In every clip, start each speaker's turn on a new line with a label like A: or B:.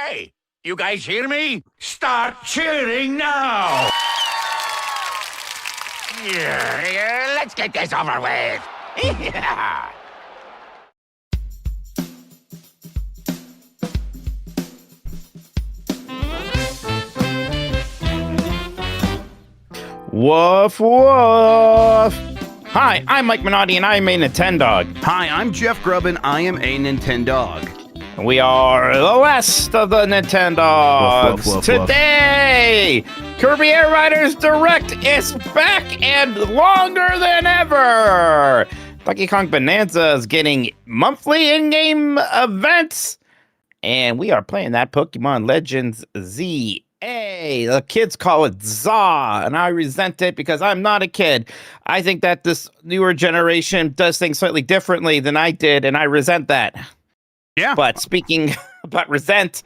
A: Hey, you guys hear me? Start cheering now! Yeah, let's get this over with. Yeah.
B: Woof woof! Hi, I'm Mike Minotti and I'm a Nintendog.
C: Hi, I'm Jeff Grubb and I am a Nintendog.
B: We are the last of the Nintendogs.
C: Woof, woof, woof,
B: Today, Kirby Air Riders Direct is back and longer than ever. Donkey Kong Bonanza is getting monthly in-game events. And we are playing that Pokemon Legends Z. The kids call it ZA, and I resent it because I'm not a kid. I think that this newer generation does things slightly differently than I did, and I resent that.
C: Yeah.
B: But speaking about resent,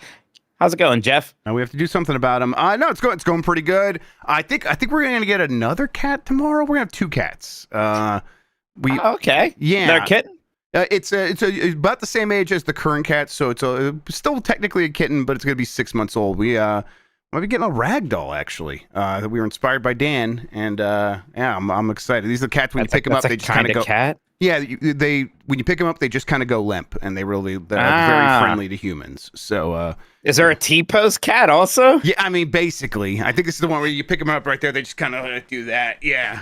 B: how's it going, Jeff?
C: Now we have to do something about him. No, it's going pretty good. I think we're going to get another cat tomorrow. We're going to have two cats.
B: Okay.
C: Yeah.
B: They're a kitten?
C: It's about the same age as the current cat, so it's still technically a kitten, but it's going to be 6 months old. We might be getting a ragdoll, actually. That we were inspired by Dan, and yeah, I'm excited. These are the cats when you pick them up, they just kind of go.
B: Cat?
C: Yeah, when you pick them up, they just kind of go limp, and they're very friendly to humans. So,
B: is there a T-pose cat also?
C: Yeah, I mean, basically, I think this is the one where you pick them up right there. They just kind of do that. Yeah,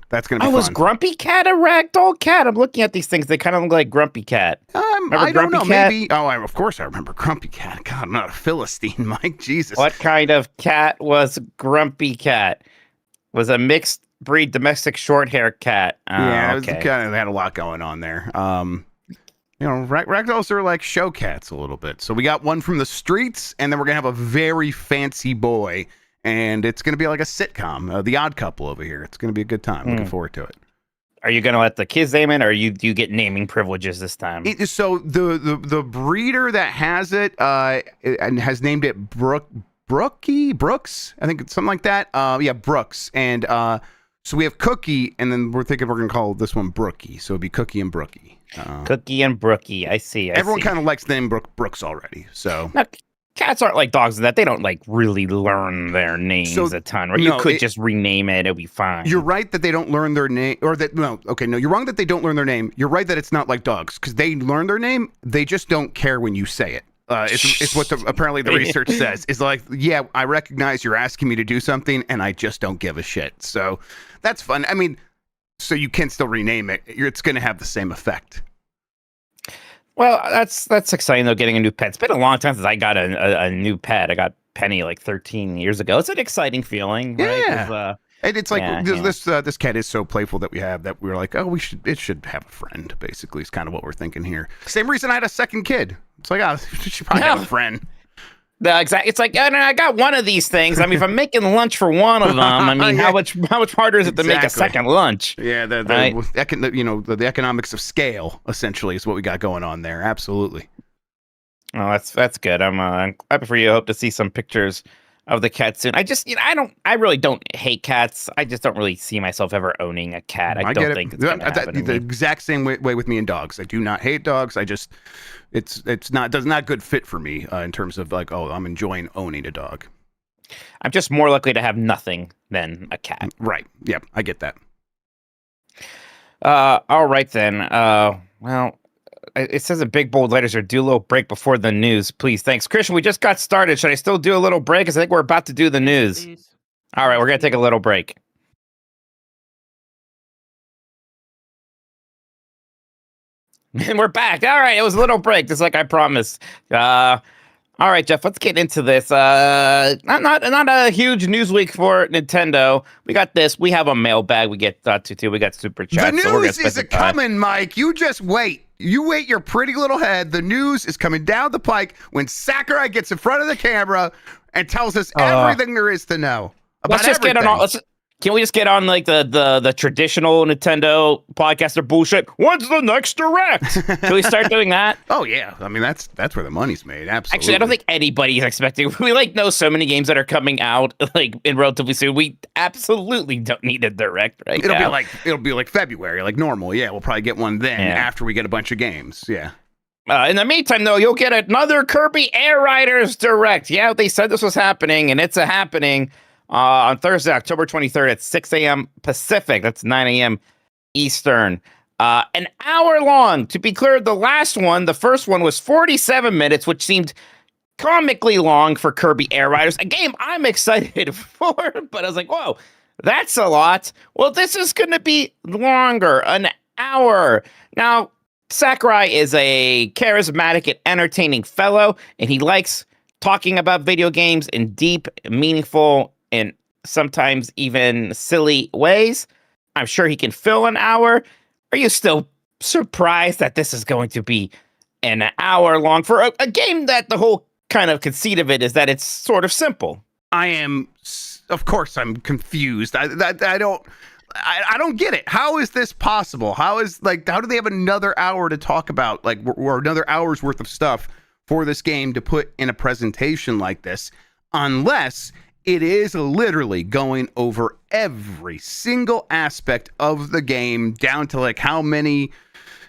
C: that's gonna be fun.
B: Was Grumpy Cat a ragdoll cat? I'm looking at these things. They kind of look like Grumpy Cat.
C: I don't know. Cat? Maybe. Oh, of course I remember Grumpy Cat. God, I'm not a Philistine, Mike. Jesus.
B: What kind of cat was Grumpy Cat? Was a mixed breed domestic short hair cat.
C: Yeah, it was kind of had a lot going on there. Ragdolls are like show cats a little bit. So we got one from the streets, and then we're gonna have a very fancy boy, and it's gonna be like a sitcom, The Odd Couple over here. It's gonna be a good time. Looking forward to it.
B: Are you gonna let the kids name it, or do you get naming privileges this time?
C: So the breeder that has it and has named it Brooks, I think it's something like that. Yeah, Brooks, and so we have Cookie, and then we're thinking we're gonna call this one Brookie. So it'd be Cookie and Brookie.
B: Cookie and Brookie. I see.
C: Everyone kind of likes the name Brooks already. So
B: now, cats aren't like dogs in that they don't like really learn their names a ton. Right? You could just rename it; it'll be fine.
C: You're right that they don't learn their name, or that you're wrong that they don't learn their name. You're right that it's not like dogs because they learn their name. They just don't care when you say it. It's what apparently the research says. Is like, yeah, I recognize you're asking me to do something, and I just don't give a shit. So that's fun. I mean, so you can still rename it. It's going to have the same effect.
B: Well, that's exciting though. Getting a new pet. It's been a long time since I got a new pet. I got Penny like 13 years ago. It's an exciting feeling.
C: Yeah.
B: Right?
C: And it's like this cat is so playful that we were like, oh, it should have a friend. Basically, is kind of what we're thinking here. Same reason I had a second kid. It's like, oh, she should probably have a friend.
B: Exactly. It's like, I got one of these things. I mean, if I'm making lunch for one of them, I mean, how much harder is it to make a second lunch?
C: Yeah, the economics of scale essentially is what we got going on there. Absolutely.
B: Oh, that's good. I'm happy for you. I hope to see some pictures of the cat soon. I really don't hate cats. I just don't really see myself ever owning a cat. I don't think it's gonna happen.
C: The exact same way with me and dogs. I do not hate dogs. I just it's not good fit for me in terms of like, oh, I'm enjoying owning a dog.
B: I'm just more likely to have nothing than a cat.
C: Right. Yep. I get that.
B: All right then. Well, it says in big bold letters, or do a little break before the news, please. Thanks. Christian, we just got started. Should I still do a little break? Because I think we're about to do the news. Please. All right, we're going to take a little break. And we're back. All right, it was a little break, just like I promised. All right, Jeff, let's get into this. Not a huge news week for Nintendo. We got this. We have a mailbag. We get to we got Superchat.
C: The news is coming, Mike. You just wait. You wait your pretty little head. The news is coming down the pike when Sakurai gets in front of the camera and tells us everything there is to know about everything.
B: Can we just get on like the traditional Nintendo podcaster bullshit? When's the next Direct? Can we start doing that?
C: Oh yeah, I mean that's where the money's made. Absolutely.
B: Actually, I don't think anybody is expecting. We know so many games that are coming out like in relatively soon. We absolutely don't need a Direct right now.
C: It'll be like February, like normal. Yeah, we'll probably get one then after we get a bunch of games. Yeah.
B: In the meantime, though, you'll get another Kirby Air Riders Direct. Yeah, they said this was happening, and it's happening on Thursday, October 23rd at 6 a.m. Pacific. That's 9 a.m. Eastern. An hour long. To be clear, the last one, the first one, was 47 minutes, which seemed comically long for Kirby Air Riders, a game I'm excited for, but I was like, whoa, that's a lot. Well, this is going to be longer, an hour. Now, Sakurai is a charismatic and entertaining fellow, and he likes talking about video games in deep, meaningful, and sometimes even silly ways. I'm sure he can fill an hour. Are you still surprised that this is going to be an hour long for a game that the whole kind of conceit of it is that it's sort of simple?
C: I am, of course, I'm confused. I don't get it. How is this possible? How do they have another hour to talk about, like, or another hour's worth of stuff for this game to put in a presentation like this, unless it is literally going over every single aspect of the game down to like how many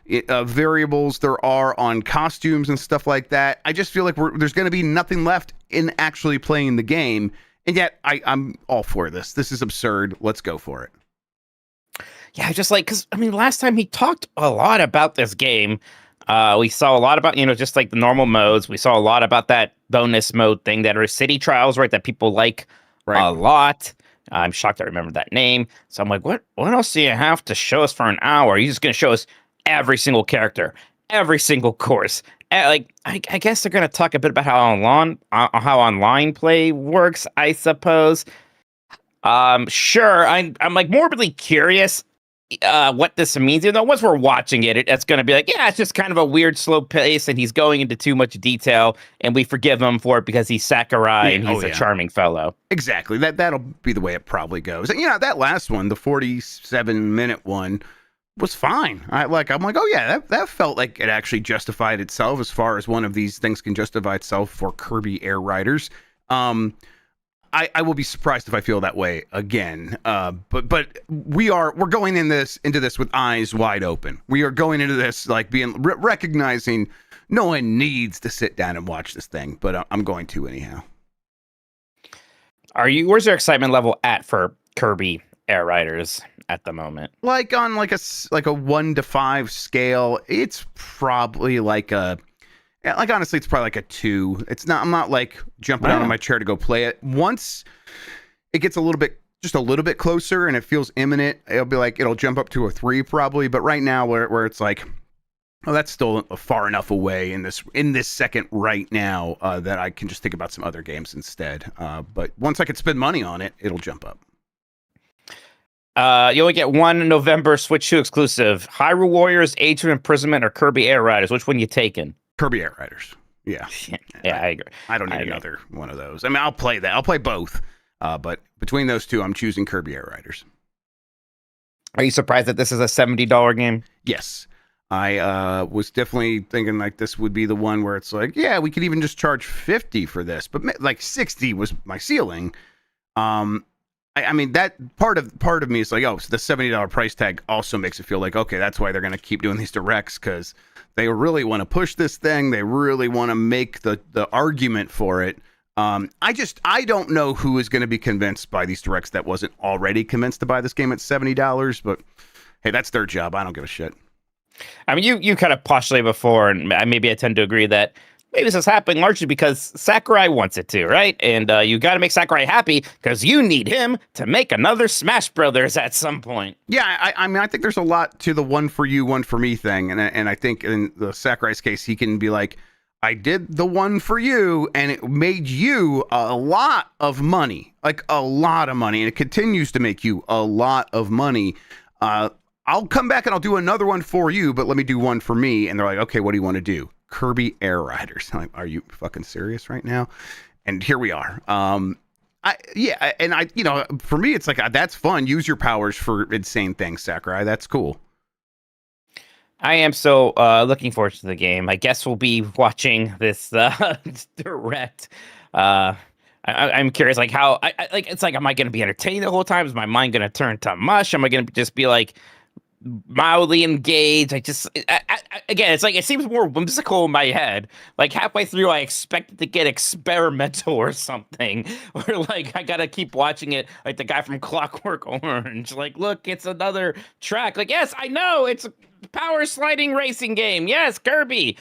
C: variables there are on costumes and stuff like that. I just feel like there's going to be nothing left in actually playing the game. And yet I'm all for this. This is absurd. Let's go for it.
B: Yeah, just like, because, I mean, last time he talked a lot about this game. We saw a lot about, just like the normal modes. We saw a lot about that bonus mode thing that are city trials, right? That people like a lot. I'm shocked I remember that name. So I'm like, what else do you have to show us for an hour? You're just going to show us every single character, every single course. I guess they're going to talk a bit about how online play works, I suppose. Sure. I'm like morbidly curious what this means. Once we're watching it, it's going to be like, yeah, it's just kind of a weird, slow pace, and he's going into too much detail, and we forgive him for it because he's Sakurai and he's a charming fellow.
C: Exactly. That'll be the way it probably goes. And that last one, the 47-minute one, was fine. I'm like, oh yeah, that felt like it actually justified itself as far as one of these things can justify itself for Kirby Air Riders. I will be surprised if I feel that way again. But we're going into this with eyes wide open. We are going into this like recognizing no one needs to sit down and watch this thing, but I'm going to anyhow.
B: Where's your excitement level at for Kirby Air Riders at the moment?
C: Like on like a 1 to 5 scale, it's probably honestly, it's probably like a 2. I'm not like jumping out of my chair to go play it. Once it gets just a little bit closer and it feels imminent, it'll jump up to a 3 probably. But right now where it's like, oh, that's still far enough away in this second right now that I can just think about some other games instead. But once I can spend money on it, it'll jump up.
B: You only get one November Switch 2 exclusive. Hyrule Warriors, Age of Imprisonment, or Kirby Air Riders. Which one you taking?
C: Kirby Air Riders. Yeah.
B: Yeah, I agree.
C: I don't need another one of those. I mean, I'll play that. I'll play both. But between those two, I'm choosing Kirby Air Riders.
B: Are you surprised that this is a $70 game?
C: Yes. I was definitely thinking like this would be the one where it's like, yeah, we could even just charge $50 for this. But like $60 was my ceiling. I mean, that part of me is like, oh, so the $70 price tag also makes it feel like, okay, that's why they're going to keep doing these directs, because they really want to push this thing. They really want to make the argument for it. I don't know who is going to be convinced by these directs that wasn't already convinced to buy this game at $70, but hey, that's their job. I don't give a shit.
B: I mean, you kind of postulated before, and maybe I tend to agree that maybe this is happening largely because Sakurai wants it to, right? And you got to make Sakurai happy because you need him to make another Smash Brothers at some point.
C: Yeah, I mean, I think there's a lot to the one for you, one for me thing. And I think in the Sakurai's case, he can be like, I did the one for you, and it made you a lot of money, like a lot of money. And it continues to make you a lot of money. I'll come back and I'll do another one for you, but let me do one for me. And they're like, okay, what do you want to do? Kirby Air Riders. I'm like, are you fucking serious right now? And here we are. For me, it's like, that's fun. Use your powers for insane things, Sakurai. That's cool.
B: I am so looking forward to the game. I guess we'll be watching this direct. I'm curious, like how, it's like, am I going to be entertained the whole time? Is my mind going to turn to mush? Am I going to just be like mildly engaged. Again, it's like it seems more whimsical in my head. Like halfway through, I expect it to get experimental or something, or like I gotta keep watching it, like the guy from Clockwork Orange. Like, look, it's another track. Like, yes, I know it's a power sliding racing game. Yes, Kirby.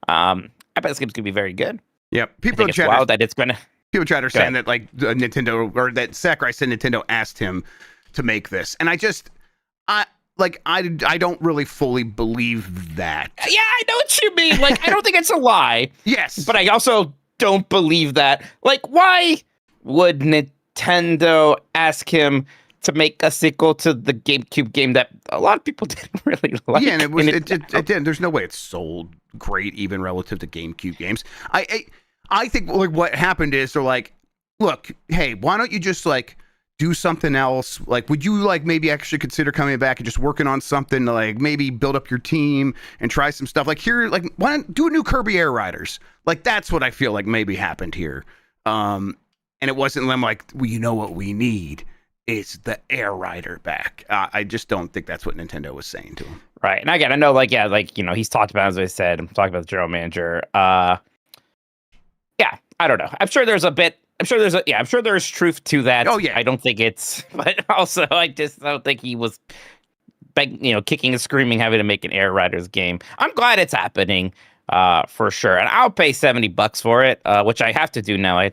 B: I bet this game's gonna be very good.
C: Yeah,
B: People in chat that it's gonna.
C: People chat are saying that like Nintendo or that Sakurai said Nintendo asked him to make this, and I don't really fully believe that.
B: Yeah, I know what you mean. Like, I don't think it's a lie.
C: Yes.
B: But I also don't believe that. Like, why would Nintendo ask him to make a sequel to the GameCube game that a lot of people didn't really like?
C: Yeah, and it didn't. There's no way it sold great, even relative to GameCube games. I think like what happened is they're like, look, hey, why don't you just like do something else? Like, would you like maybe actually consider coming back and just working on something to like maybe build up your team and try some stuff? Like here, like why not do a new Kirby Air Riders? Like that's what I feel like maybe happened here. And it wasn't them like, well, you know what we need is the Air Rider back. I just don't think that's what Nintendo was saying to him.
B: Right. And again, I know like, yeah, like, you know, he's talked about, as I said, I'm talking about the general manager. Yeah, I don't know. I'm sure there's truth to that.
C: Oh, yeah.
B: I don't think it's, but also I just don't think he was, kicking and screaming, having to make an Air Riders game. I'm glad it's happening, for sure. And I'll pay $70 for it, which I have to do now. I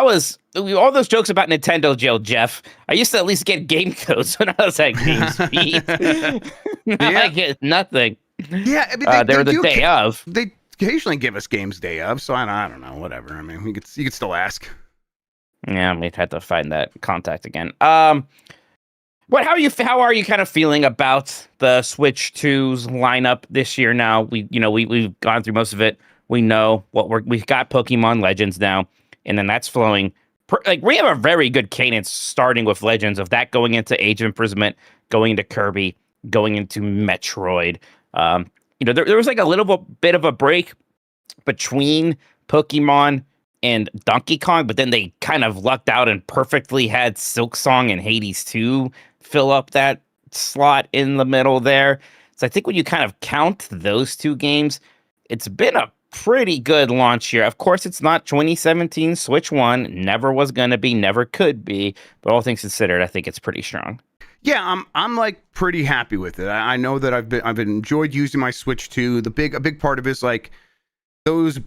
B: was, all those jokes about Nintendo jail, Jeff. I used to at least get game codes when I was at GameSpeed. I get nothing.
C: Yeah, I mean,
B: they were the day of.
C: They occasionally give us games day of, so I don't know, whatever. I mean, you could still ask.
B: Yeah, we'd have to find that contact again. How are you kind of feeling about the Switch 2's lineup this year now? We've gone through most of it. We know we've got Pokemon Legends now, and then that's flowing. We have a very good cadence starting with Legends, of that going into Age of Imprisonment, going into Kirby, going into Metroid. There was like a little bit of a break between Pokemon and Donkey Kong, but then they kind of lucked out and perfectly had Silk Song and Hades 2 fill up that slot in the middle there. So I think when you kind of count those two games, it's been a pretty good launch year. Of course, it's not 2017 Switch 1, never was going to be, never could be, but all things considered, I think it's pretty strong.
C: Yeah, I'm like pretty happy with it. I know that I've enjoyed using my Switch 2. A big part of it is like those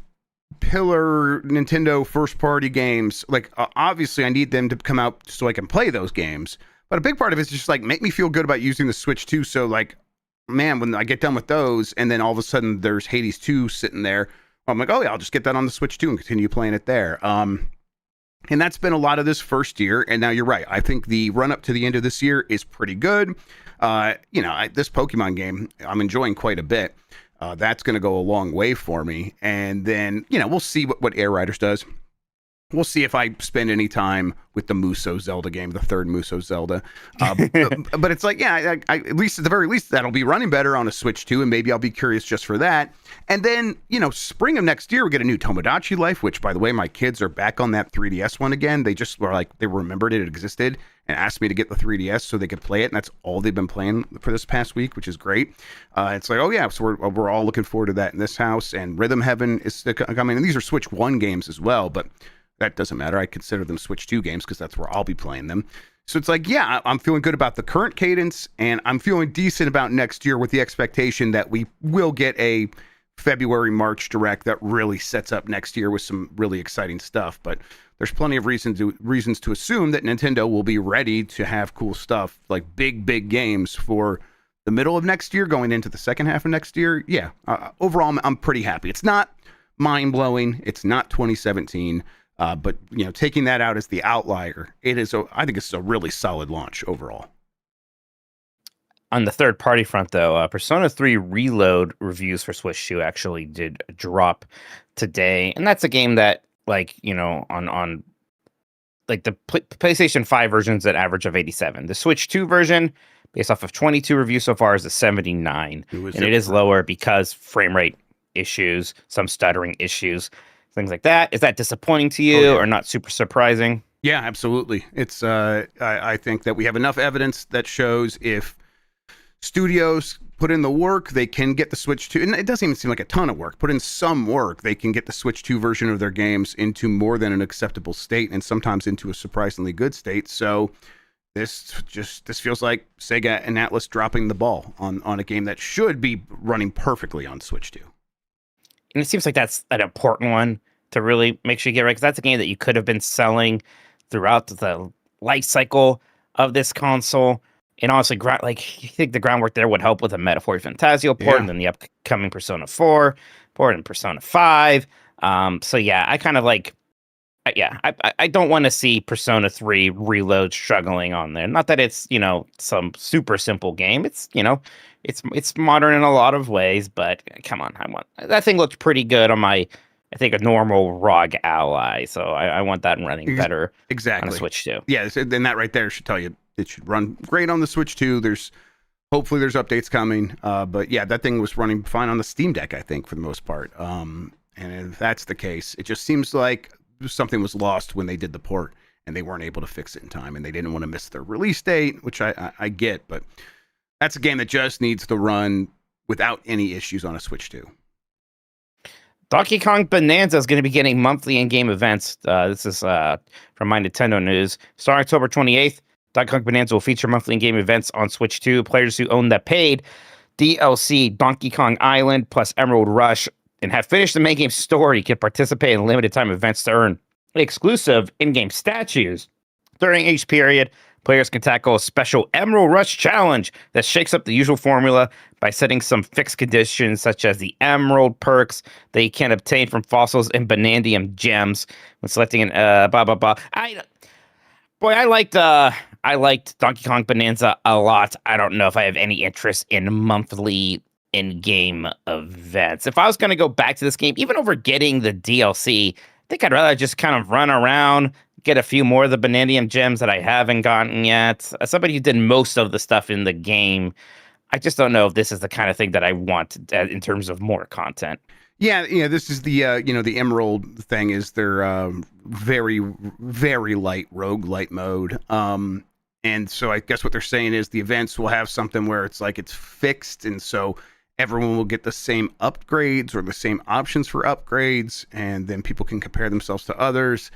C: pillar Nintendo first party games. Like obviously I need them to come out so I can play those games. But a big part of it is just like make me feel good about using the Switch 2. So like, man, when I get done with those and then all of a sudden there's Hades 2 sitting there, I'm like, oh yeah, I'll just get that on the Switch 2 and continue playing it there. And that's been a lot of this first year. And now you're right. I think the run up to the end of this year is pretty good. This Pokemon game, I'm enjoying quite a bit. That's going to go a long way for me. And then, we'll see what Air Riders does. We'll see if I spend any time with the Muso Zelda game, the third Muso Zelda. But it's like, yeah, at least at the very least, that'll be running better on a Switch 2, and maybe I'll be curious just for that. And then, spring of next year, we get a new Tomodachi Life, which, by the way, my kids are back on that 3DS one again. They just were like, they remembered it existed and asked me to get the 3DS so they could play it, and that's all they've been playing for this past week, which is great. It's like, oh yeah, so we're all looking forward to that in this house, and Rhythm Heaven is coming, and these are Switch 1 games as well, but that doesn't matter. I consider them Switch 2 games because that's where I'll be playing them. So it's like, yeah, I'm feeling good about the current cadence, and I'm feeling decent about next year with the expectation that we will get a February, March Direct that really sets up next year with some really exciting stuff. But there's plenty of reasons to assume that Nintendo will be ready to have cool stuff, like big games for the middle of next year, going into the second half of next year. Yeah, overall, I'm pretty happy. It's not mind-blowing. It's not 2017. But taking that out as the outlier, I think it's a really solid launch overall.
B: On the third party front, though, Persona 3 Reload reviews for Switch 2 actually did drop today, and that's a game that, on like the PlayStation 5 version's an average of 87. The Switch 2 version, based off of 22 reviews so far, is a 79, and it is lower because frame rate issues, some stuttering issues, things like that. Is that disappointing to you or not super surprising?
C: Yeah, absolutely. It's I think that we have enough evidence that shows if studios put in the work, they can get the Switch 2, and it doesn't even seem like a ton of work, put in some work, they can get the Switch 2 version of their games into more than an acceptable state, and sometimes into a surprisingly good state. So this feels like Sega and Atlas dropping the ball on a game that should be running perfectly on Switch 2.
B: And it seems like that's an important one to really make sure you get right, because that's a game that you could have been selling throughout the life cycle of this console. And honestly, like, you think the groundwork there would help with a Metaphor Fantasio port, and then the upcoming Persona 4 port and Persona 5. So yeah, I kind of like, I don't want to see Persona 3 Reload struggling on there. Not that it's, some super simple game. It's, it's modern in a lot of ways, but come on, that thing looked pretty good on my, I think, a normal ROG Ally. So I want that running better on the Switch 2.
C: Yeah, and that right there should tell you it should run great on the Switch 2. Hopefully there's updates coming. But yeah, that thing was running fine on the Steam Deck, I think, for the most part. And if that's the case, it just seems like something was lost when they did the port and they weren't able to fix it in time, and they didn't want to miss their release date, which I get, but that's a game that just needs to run without any issues on a Switch 2.
B: Donkey Kong Bonanza is going to be getting monthly in-game events. This is from my Nintendo news. Starting October 28th, Donkey Kong Bonanza will feature monthly in-game events on Switch 2. Players who own the paid DLC Donkey Kong Island plus Emerald Rush and have finished the main game story can participate in limited time events to earn exclusive in-game statues. During each period, players can tackle a special Emerald Rush challenge that shakes up the usual formula by setting some fixed conditions, such as the Emerald perks that you can obtain from fossils and Bonandium gems when selecting an blah blah blah. I liked Donkey Kong Bonanza a lot. I don't know if I have any interest in monthly in-game events. If I was going to go back to this game, even over getting the DLC, I think I'd rather just kind of run around, get a few more of the Bonandium gems that I haven't gotten yet. As somebody who did most of the stuff in the game, I just don't know if this is the kind of thing that I want in terms of more content.
C: Yeah, this is the the Emerald thing is their very, very light roguelite mode. And so I guess what they're saying is the events will have something where it's like it's fixed, and so everyone will get the same upgrades or the same options for upgrades, and then people can compare themselves to others.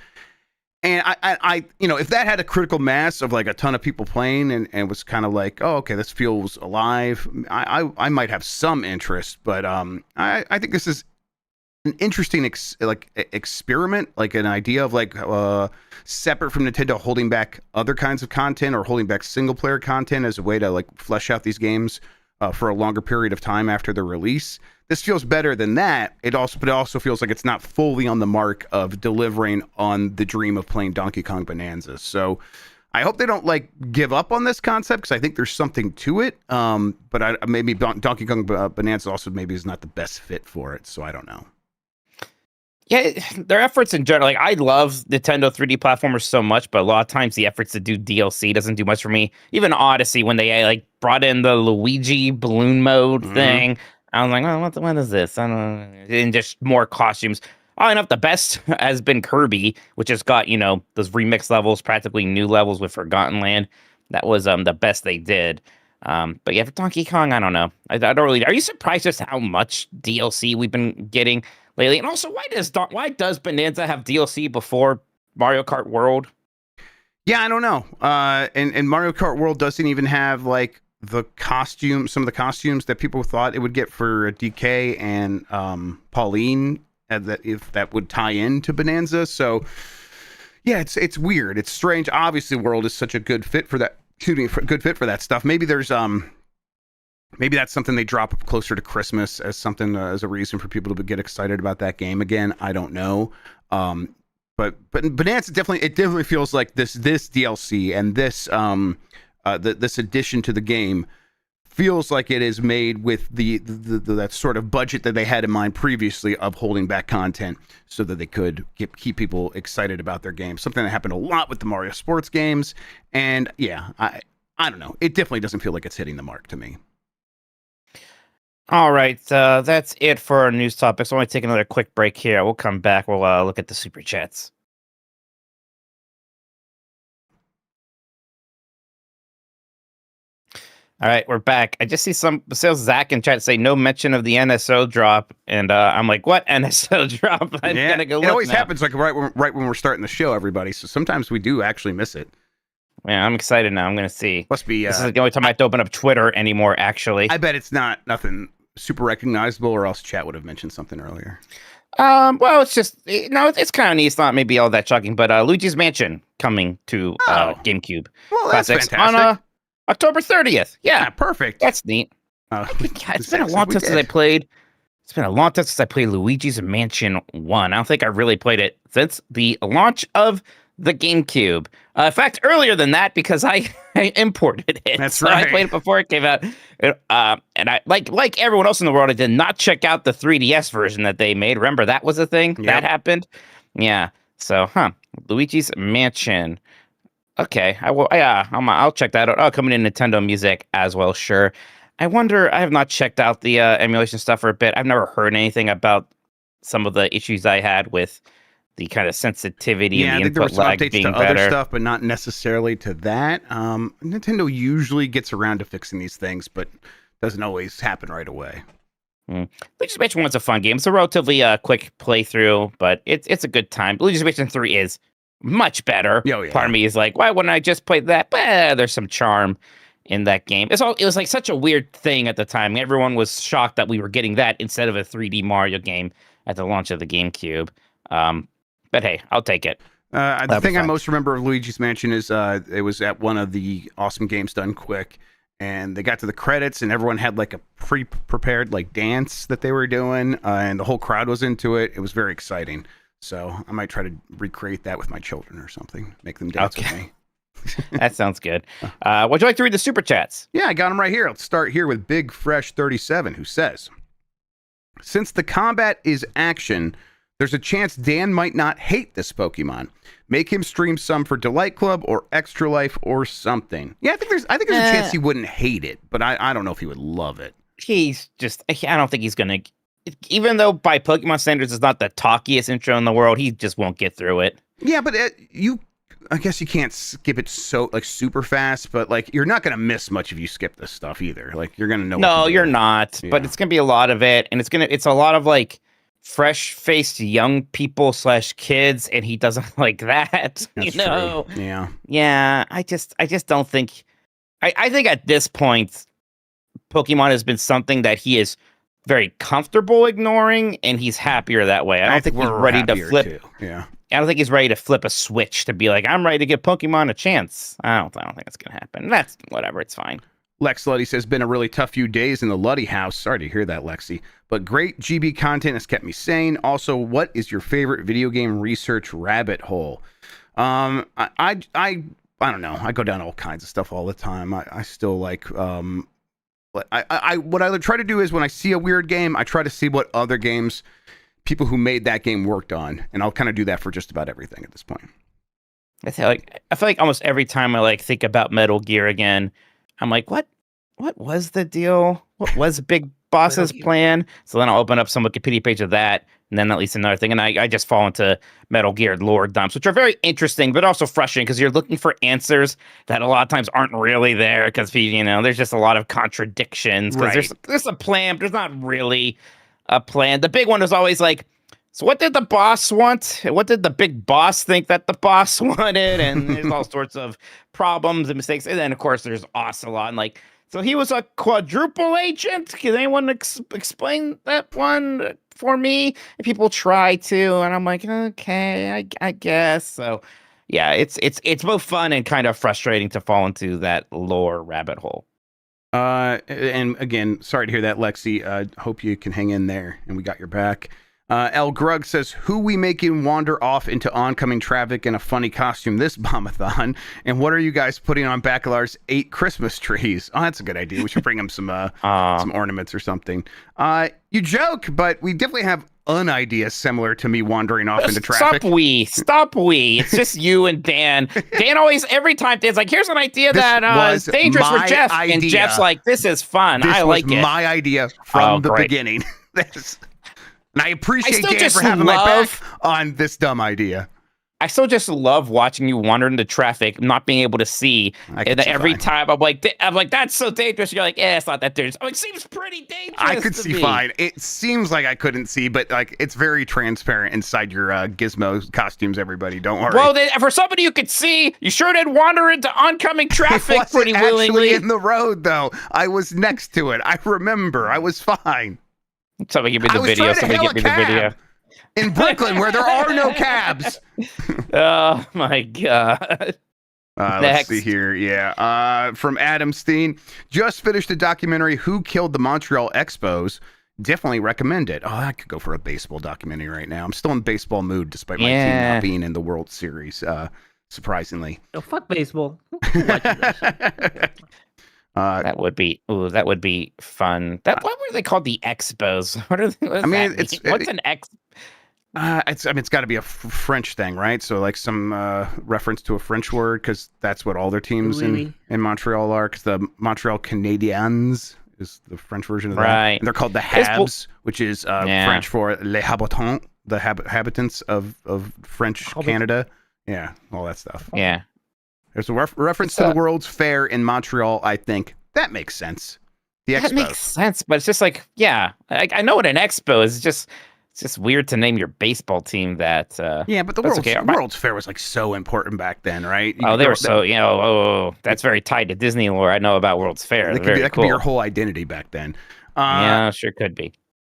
C: And I if that had a critical mass of like a ton of people playing and was kind of like, oh, okay, this feels alive, I might have some interest, but I think this is an interesting experiment, like an idea of like separate from Nintendo holding back other kinds of content or holding back single player content as a way to like flesh out these games for a longer period of time after their release. This feels better than that. It also feels like it's not fully on the mark of delivering on the dream of playing Donkey Kong Bonanza. So I hope they don't like give up on this concept, because I think there's something to it. But maybe Donkey Kong Bonanza also maybe is not the best fit for it. So I don't know.
B: Yeah, their efforts in general, like, I love Nintendo 3D platformers so much, but a lot of times the efforts to do DLC doesn't do much for me. Even Odyssey, when they like brought in the Luigi balloon mode thing, I was like, oh, what is this? I don't know. And just more costumes. Oh, enough, the best has been Kirby, which has got, those remix levels, practically new levels with Forgotten Land. That was the best they did. But yeah, for Donkey Kong, I don't know. I don't really. Are you surprised just how much DLC we've been getting lately? And also, why does Bonanza have DLC before Mario Kart World?
C: Yeah, I don't know. And Mario Kart World doesn't even have like some of the costumes that people thought it would get for DK and Pauline, if that would tie into Bonanza. So yeah, it's weird. It's strange. Obviously, World is such a good fit for that. Good fit for that stuff. Maybe there's maybe that's something they drop closer to Christmas as something as a reason for people to get excited about that game again. I don't know. But Bonanza definitely feels like this DLC and this this addition to the game feels like it is made with the that sort of budget that they had in mind previously of holding back content so that they could keep people excited about their game. Something that happened a lot with the Mario sports games. And yeah, I don't know. It definitely doesn't feel like it's hitting the mark to me.
B: All right, that's it for our news topics. I want to take another quick break here. We'll come back. We'll look at the super chats. All right, we're back. I just see Zach in chat say no mention of the NSO drop, and I'm like, what NSO drop? I'm gonna go look.
C: It always
B: now.
C: happens like right when we're starting the show, everybody. So sometimes we do actually miss it.
B: Yeah, I'm excited now. I'm gonna see.
C: Must be.
B: This is the only time I have to open up Twitter anymore. Actually,
C: I bet it's nothing super recognizable, or else chat would have mentioned something earlier.
B: Well, it's just it's kind of neat. It's not maybe all that shocking, but Luigi's Mansion coming to GameCube.
C: Well, that's
B: Classics
C: fantastic.
B: On October 30th. Yeah,
C: perfect.
B: That's neat. It's been a long time since I played. It's been a long time since I played Luigi's Mansion 1. I don't think I really played it since the launch of the GameCube. In fact, earlier than that, because I imported it.
C: That's
B: right. I played it before it came out. And I like everyone else in the world, I did not check out the 3DS version that they made. Remember, that was a thing that happened? Yeah. So, Luigi's Mansion. Okay. I'll check that out. Oh, coming in Nintendo Music as well. Sure. I wonder, I have not checked out the emulation stuff for a bit. I've never heard anything about some of the issues I had with the kind of sensitivity and the input lag being better. I think there were some updates to other stuff,
C: but not necessarily to that. Nintendo usually gets around to fixing these things, but doesn't always happen right away.
B: Luigi's Mansion 1's a fun game. It's a relatively quick playthrough, but it's a good time. Luigi's Mansion 3 is much better. Part of me is like, why wouldn't I just play that? But there's some charm in that game. It was like such a weird thing at the time. Everyone was shocked that we were getting that instead of a 3D Mario game at the launch of the GameCube. But hey, I'll take it.
C: The thing I most remember of Luigi's Mansion is it was at one of the Awesome Games Done Quick, and they got to the credits, and everyone had like a pre-prepared like dance that they were doing, and the whole crowd was into it. It was very exciting. So I might try to recreate that with my children or something, make them dance with me.
B: That sounds good. Would you like to read the Super Chats?
C: Yeah, I got them right here. Let's start here with Big Fresh 37, who says, since the combat is action, there's a chance Dan might not hate this Pokemon. Make him stream some for Delight Club or Extra Life or something. Yeah, I think there's a chance he wouldn't hate it, but I don't know if he would love it.
B: I don't think he's going to, even though by Pokemon standards it's not the talkiest intro in the world, he just won't get through it.
C: Yeah, but I guess you can't skip it so like super fast, but like you're not going to miss much if you skip this stuff either. Like you're going to know.
B: No, you're not, but it's going to be a lot of it. And it's a lot of like, fresh-faced young people / kids, and he doesn't like that.
C: That's
B: true.
C: Yeah.
B: I just don't think. I think at this point, Pokemon has been something that he is very comfortable ignoring, and he's happier that way. I don't think he's ready to flip.
C: Too. Yeah.
B: I don't think he's ready to flip a switch to be like, I'm ready to give Pokemon a chance. I don't think that's gonna happen. That's whatever. It's fine.
C: Lex Luddy says, been a really tough few days in the Luddy house. Sorry to hear that, Lexi. But great GB content has kept me sane. Also, what is your favorite video game research rabbit hole? I don't know. I go down all kinds of stuff all the time. I still like, what I try to do is when I see a weird game, I try to see what other games people who made that game worked on. And I'll kind of do that for just about everything at this point.
B: I feel like almost every time I like think about Metal Gear again, I'm like, what was the deal? What was Big Boss's plan? So then I'll open up some Wikipedia page of that, and then at least another thing. And I just fall into Metal Gear lore dumps, which are very interesting, but also frustrating because you're looking for answers that a lot of times aren't really there because, there's just a lot of contradictions. Because there's a plan, but there's not really a plan. The big one is always like, so what did the boss want? What did the big boss think that the boss wanted? And there's all sorts of problems and mistakes. And then, of course, there's Ocelot. And so he was a quadruple agent? Can anyone explain that one for me? And people try to. And I'm like, okay, I guess. So, yeah, it's both fun and kind of frustrating to fall into that lore rabbit hole.
C: And again, sorry to hear that, Lexi. Hope you can hang in there and we got your back. L. Grug says, who we making wander off into oncoming traffic in a funny costume this bombathon? And what are you guys putting on Bacalar's 8 Christmas trees? Oh, that's a good idea. We should bring him some ornaments or something. You joke, but we definitely have an idea similar to me wandering off into traffic.
B: Stop we. It's just you and Dan. Dan always, every time Dan's like, here's an idea that is dangerous for Jeff. Idea. And Jeff's like, this is fun. I like it.
C: This was my idea from the beginning. And I appreciate Dan for having my back on this dumb idea.
B: I still just love watching you wander into traffic, not being able to see. And every time I'm like, that's so dangerous. You're like, yeah, it's not that dangerous. Oh, it seems pretty dangerous.
C: I could see fine. It seems like I couldn't see, but like it's very transparent inside your Gizmo costumes. Everybody, don't worry.
B: Well, for somebody you could see, you sure did wander into oncoming traffic pretty willingly.
C: In the road, though, I was next to it. I remember. I was fine.
B: Somebody give me the video. Somebody give me the video.
C: In Brooklyn, where there are no cabs.
B: Oh my God.
C: Let's see here. Yeah. From Adam Steen. Just finished a documentary, Who Killed the Montreal Expos. Definitely recommend it. Oh, I could go for a baseball documentary right now. I'm still in baseball mood despite my team not being in the World Series, surprisingly.
D: Oh, fuck baseball.
B: That would be fun. What were they called? The Expos. What are they? What's an Ex?
C: It's got to be a French thing, right? So like some reference to a French word, because that's what all their teams in Montreal are. Because the Montreal Canadiens is the French version of that.
B: Right.
C: And they're called the Habs, which is French for les habitants, the habitants of French Canada. Yeah, all that stuff.
B: Yeah.
C: There's a reference to the World's Fair in Montreal, I think. That makes sense.
B: That makes sense, but it's just like, I know what an expo is. It's just weird to name your baseball team that.
C: Yeah, but the World's Fair was like so important back then, right?
B: They were so, that's very tied to Disney lore. I know about World's Fair.
C: That could be your whole identity back then.
B: Yeah, sure could be.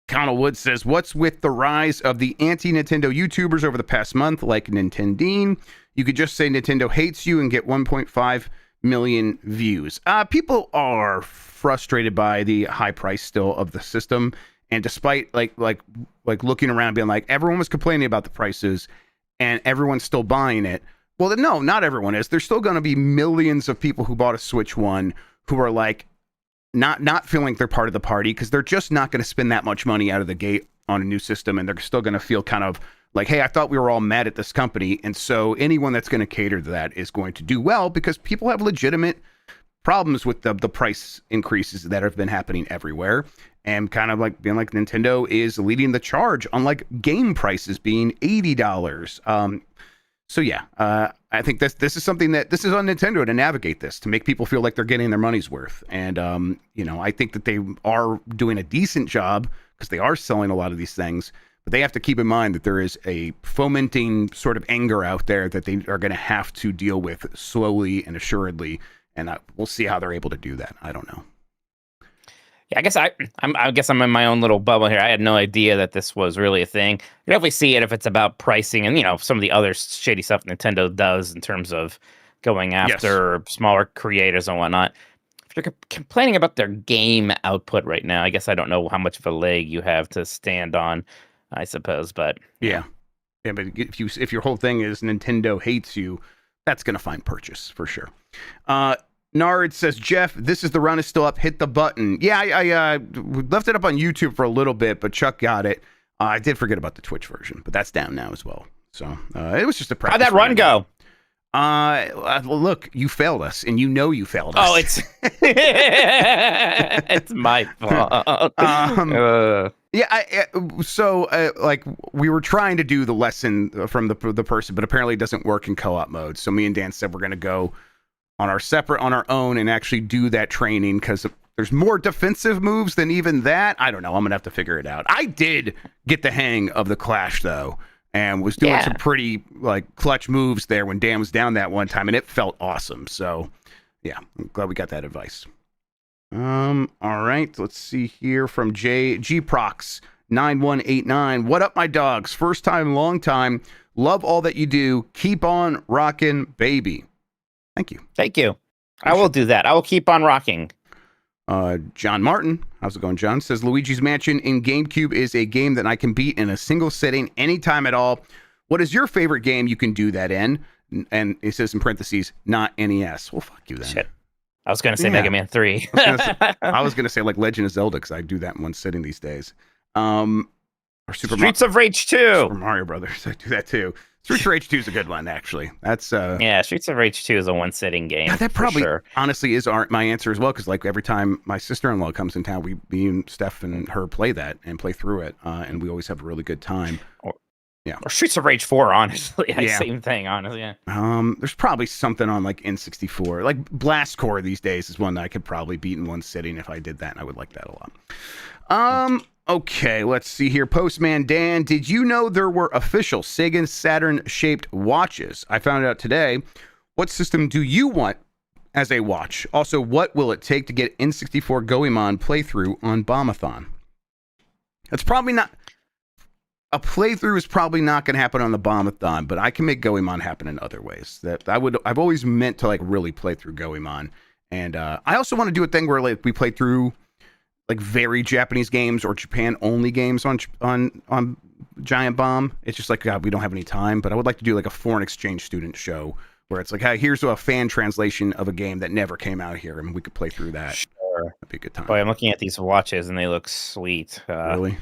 C: Connell Wood says, what's with the rise of the anti-Nintendo YouTubers over the past month, like Nintendine? You could just say Nintendo hates you and get 1.5 million views. People are frustrated by the high price still of the system, and despite like looking around being like, everyone was complaining about the prices and everyone's still buying it. Well, no, not everyone is. There's still going to be millions of people who bought a Switch 1 who are like not feeling like they're part of the party, because they're just not going to spend that much money out of the gate on a new system, and they're still going to feel kind of like, hey, I thought we were all mad at this company. And so anyone that's going to cater to that is going to do well, because people have legitimate problems with the price increases that have been happening everywhere, and kind of like being like Nintendo is leading the charge on like game prices being $80. I think this is something this is on Nintendo to navigate this, to make people feel like they're getting their money's worth. And, I think that they are doing a decent job because they are selling a lot of these things. But they have to keep in mind that there is a fomenting sort of anger out there that they are going to have to deal with slowly and assuredly. And we'll see how they're able to do that. I don't know.
B: Yeah, I guess I'm in my own little bubble here. I had no idea that this was really a thing. You definitely see it if it's about pricing and, some of the other shady stuff Nintendo does in terms of going after smaller creators and whatnot. If you're complaining about their game output right now, I guess I don't know how much of a leg you have to stand on, I suppose, but
C: yeah, but if your whole thing is Nintendo hates you, that's gonna find purchase for sure. Nard says, Jeff, this is the run is still up. Hit the button. Yeah, I left it up on YouTube for a little bit, but Chuck got it. I did forget about the Twitch version, but that's down now as well. So it was just a practice.
B: How'd that run go?
C: Look, you failed us, and you failed us.
B: Oh, it's it's my fault.
C: Like we were trying to do the lesson from the person, but apparently it doesn't work in co-op mode. So me and Dan said we're going to go on our own and actually do that training, because there's more defensive moves than even that. I don't know. I'm going to have to figure it out. I did get the hang of the Clash though, and was doing some pretty like clutch moves there when Dan was down that one time, and it felt awesome. So yeah, I'm glad we got that advice. All right, let's see here from Gprox 9189. What up, my dogs? First time, long time. Love all that you do. Keep on rocking, baby. Thank you.
B: Thank you. I will do that. I will keep on rocking.
C: John Martin, how's it going, John? Says Luigi's Mansion in GameCube is a game that I can beat in a single sitting anytime at all. What is your favorite game you can do that in? And it says in parentheses, not NES. Well, fuck you then.
B: Shit. I was going to say Mega Man 3.
C: I was going to say like Legend of Zelda, because I do that in one sitting these days. Or
B: Streets of Rage 2.
C: Super Mario Brothers. I do that too. Streets of Rage 2 is a good one, actually. That's
B: Streets of Rage 2 is a one-sitting game.
C: Yeah, that probably honestly is my answer as well, because like every time my sister-in-law comes in town, me and Steph and her play that and play through it, and we always have a really good time. Yeah.
B: Or Streets of Rage 4, honestly.
C: Yeah.
B: Same thing, honestly. Yeah.
C: There's probably something on like N64. Like Blast Core these days is one that I could probably beat in one sitting if I did that, and I would like that a lot. Okay, let's see here. Postman Dan, did you know there were official Sega Saturn-shaped watches? I found out today. What system do you want as a watch? Also, what will it take to get N64 Goemon playthrough on Bombathon? That's probably not... A playthrough is probably not going to happen on the Bombathon, but I can make Goemon happen in other ways. I've always meant to like really play through Goemon, and I also want to do a thing where like we play through like very Japanese games or Japan only games on Giant Bomb. It's just like God, we don't have any time, but I would like to do like a foreign exchange student show where it's like, hey, here's a fan translation of a game that never came out here, and we could play through that.
B: Sure,
C: that'd be a good time.
B: Boy, I'm looking at these watches and they look sweet.
C: Really?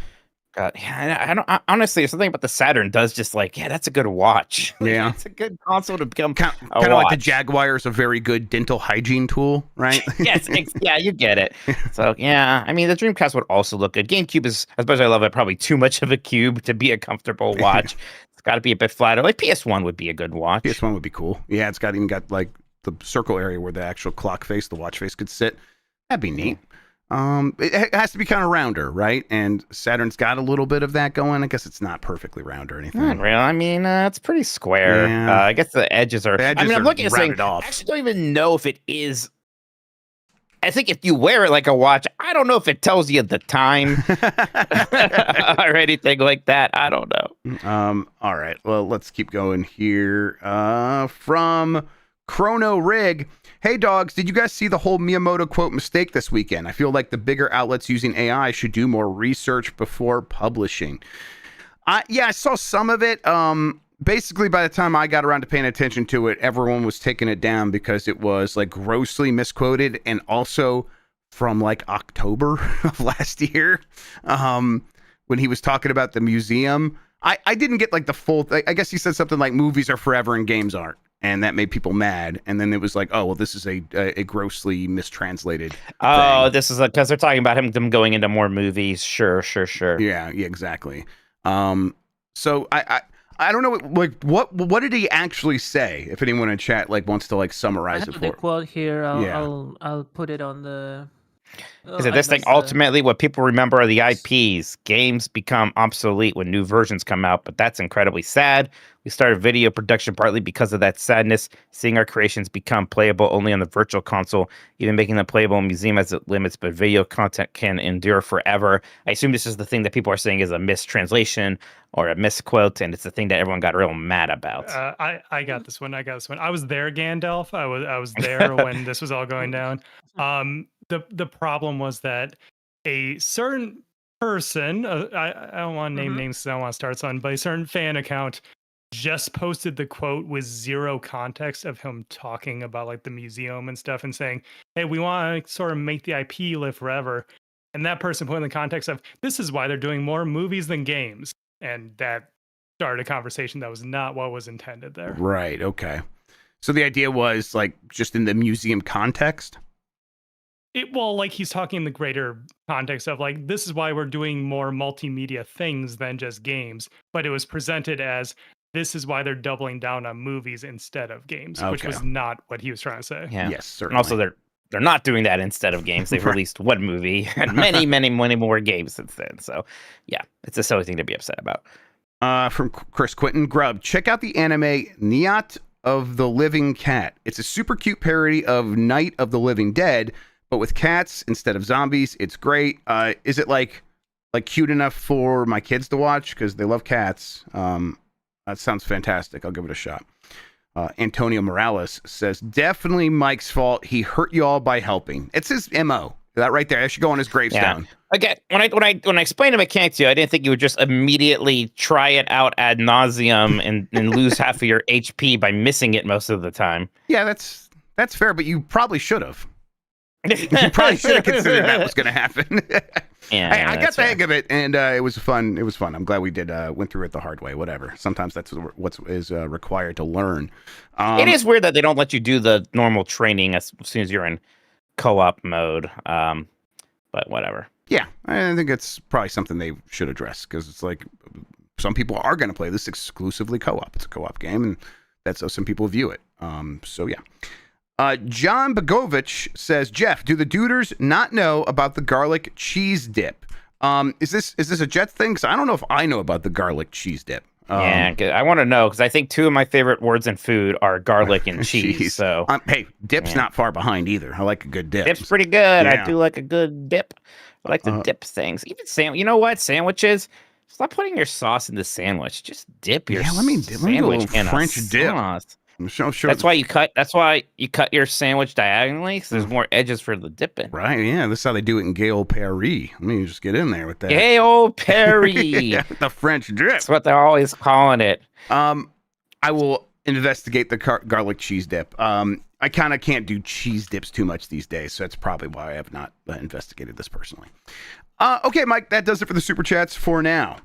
B: God, yeah, I don't honestly. There's something about the Saturn does just like, yeah, that's a good watch.
C: Yeah,
B: it's a good console to become
C: kind of like the Jaguar is a very good dental hygiene tool, right?
B: Yes, yeah, you get it. So yeah, I mean, the Dreamcast would also look good. GameCube is, as much as I love it, probably too much of a cube to be a comfortable watch. It's got to be a bit flatter. Like PS1 would be a good watch.
C: PS1 would be cool. Yeah, it's even got like the circle area where the actual clock face, the watch face, could sit. That'd be neat. It has to be kind of rounder, right? And Saturn's got a little bit of that going. I guess it's not perfectly round or anything.
B: Not really. I mean, it's pretty square.
C: Yeah.
B: I guess the edges are. I'm looking at saying, I actually don't even know if it is. I think if you wear it like a watch, I don't know if it tells you the time or anything like that. I don't know.
C: All right. Well, let's keep going here. From Chrono Rig. Hey, dogs, did you guys see the whole Miyamoto quote mistake this weekend? I feel like the bigger outlets using AI should do more research before publishing. Yeah, I saw some of it. Basically, by the time I got around to paying attention to it, everyone was taking it down because it was like grossly misquoted, and also from like October of last year, when he was talking about the museum. I didn't get like the full thing. I guess he said something like movies are forever and games aren't. And that made people mad. And then it was like, oh, well, this is a grossly mistranslated thing.
B: This is because they're talking about them going into more movies. Sure.
C: Yeah, exactly. So I don't know, like, what did he actually say? If anyone in chat like wants to like summarize it for
D: the quote here. I'll put it on the.
B: Is it this thing? Ultimately, what people remember are the IPs. Games become obsolete when new versions come out, but that's incredibly sad. We started video production partly because of that sadness, seeing our creations become playable only on the virtual console, even making them playable in museum has its limits, but video content can endure forever. I assume this is the thing that people are saying is a mistranslation or a misquote, and it's the thing that everyone got real mad about.
E: I got this one. I was there, Gandalf. I was there when this was all going down. The problem was that a certain person, I don't want to name names because I don't want to start something, but a certain fan account just posted the quote with zero context of him talking about like the museum and stuff and saying, hey, we want to sort of make the IP live forever. And that person put in the context of, this is why they're doing more movies than games. And that started a conversation that was not what was intended there.
C: Right. Okay. So the idea was like just in the museum context?
E: Like he's talking in the greater context of like, this is why we're doing more multimedia things than just games. But it was presented as, this is why they're doubling down on movies instead of games, which was not what he was trying to say.
B: Yeah.
C: Yes, certainly.
B: And also they're not doing that instead of games. They've released one movie and many more games since then. So yeah, it's a silly thing to be upset about.
C: From Chris Quinton, Grubb, check out the anime Night of the Living Cat. It's a super cute parody of Night of the Living Dead, but with cats instead of zombies. It's great. Is it like cute enough for my kids to watch? Because they love cats. That sounds fantastic. I'll give it a shot. Antonio Morales says, definitely Mike's fault. He hurt you all by helping. It's his MO. That right there. That should go on his gravestone.
B: Yeah. Again, when I explained the mechanics to you, I didn't think you would just immediately try it out ad nauseum and lose half of your HP by missing it most of the time.
C: Yeah, that's fair, but you probably should have. You probably should have considered that was going to happen. I got the hang of it, and it was fun. It was fun. I'm glad we did went through it the hard way. Whatever. Sometimes that's what is required to learn.
B: It is weird that they don't let you do the normal training as soon as you're in co-op mode. But whatever.
C: Yeah, I think it's probably something they should address because it's like some people are going to play this exclusively co-op. It's a co-op game, and that's how some people view it. So yeah. John Begovich says, Jeff, do the duders not know about the garlic cheese dip? Is this a Jet thing? Because I don't know if I know about the garlic cheese dip.
B: Yeah, I want to know because I think two of my favorite words in food are garlic and cheese. So
C: hey, dip's not far behind either. I like a good dip.
B: Dip's pretty good.
C: Yeah.
B: I do like a good dip. I like to dip things. Even you know what? Sandwiches. Stop putting your sauce in the sandwich. Just dip your sandwich in
C: French
B: a
C: dip.
B: sauce.
C: Sure.
B: That's why you cut your sandwich diagonally, because there's more edges for the dipping.
C: Right, yeah. This is how they do it in Gale Paris. Let me just get in there with that.
B: Gale Paris.
C: Yeah, the French drip.
B: That's what they're always calling it.
C: I will investigate the garlic cheese dip. I kind of can't do cheese dips too much these days, so that's probably why I have not investigated this personally. Okay, Mike, that does it for the Super Chats for now.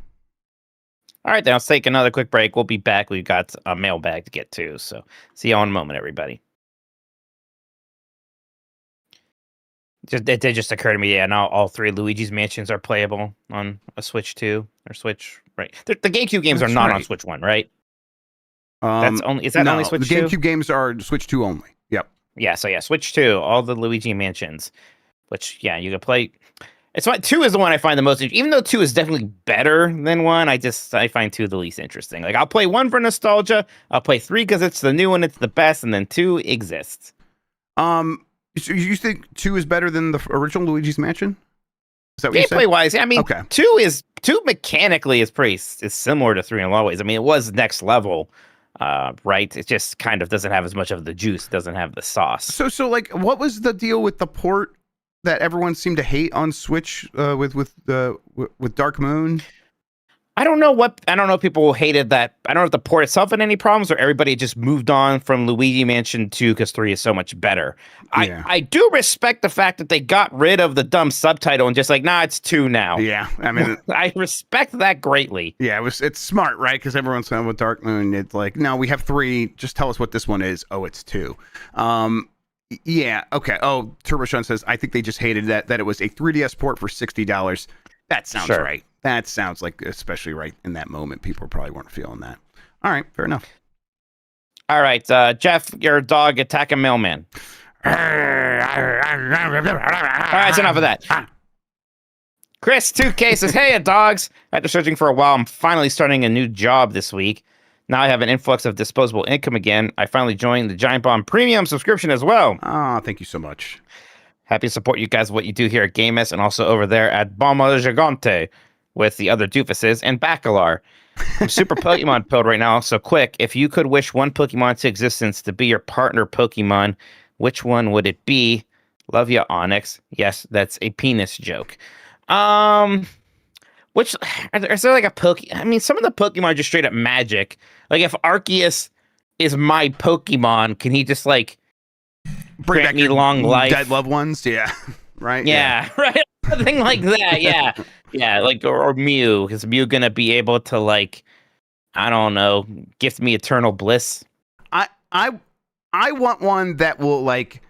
B: All right, then let's take another quick break. We'll be back. We've got a mailbag to get to, so see you all in a moment, everybody. It did just occur to me, yeah, now all three Luigi's Mansions are playable on a Switch 2 or Switch, right? The GameCube games are not on Switch 1, right? That's only only Switch 2?
C: The GameCube games are Switch 2 only. Yep.
B: Yeah, so yeah, Switch 2, all the Luigi Mansions, which, yeah, you can play. It's why 2 is the one I find the most interesting. Even though 2 is definitely better than 1, I find 2 the least interesting. Like, I'll play 1 for nostalgia, I'll play 3 because it's the new one, it's the best, and then 2 exists.
C: So you think 2 is better than the original Luigi's Mansion? Is that what you said?
B: Gameplay wise, I mean, 2 mechanically is similar to 3 in a lot of ways. I mean, it was next level, right? It just kind of doesn't have as much of the juice, doesn't have the sauce.
C: So like, what was the deal with the port that everyone seemed to hate on Switch with Dark Moon?
B: I don't know if people hated that. I don't know if the port itself had any problems or everybody just moved on from Luigi Mansion 2 because 3 is so much better. Yeah. I do respect the fact that they got rid of the dumb subtitle and just like, nah, it's 2 now.
C: Yeah, I mean,
B: I respect that greatly.
C: Yeah, it's smart, right? Because everyone's saying with Dark Moon, it's like, no, we have 3. Just tell us what this one is. Oh, it's 2. Yeah, okay. Oh, Turbo Sean says, I think they just hated that it was a 3DS port for $60. That sounds right. That sounds like, especially right in that moment, people probably weren't feeling that. All right, fair enough.
B: All right, Jeff, your dog attacking mailman. All right, it's enough of that. Chris 2K says, hey, dogs. After searching for a while, I'm finally starting a new job this week. Now I have an influx of disposable income again. I finally joined the Giant Bomb Premium subscription as well.
C: Oh, thank you so much.
B: Happy to support you guys, what you do here at Game S, and also over there at Bomba Gigante with the other doofuses and Bacalar. I'm super Pokemon pilled right now, so quick, if you could wish one Pokemon to existence to be your partner Pokemon, which one would it be? Love ya, Onyx. Yes, that's a penis joke. Is there like a Pokemon? I mean, some of the Pokemon are just straight up magic. Like, if Arceus is my Pokemon, can he just, like,
C: bring back
B: me long life?
C: Dead loved ones? Yeah. Right?
B: Yeah, right. Something like that, yeah. Yeah, like, or Mew. Is Mew gonna be able to, like, I don't know, gift me eternal bliss?
C: I want one that will, like,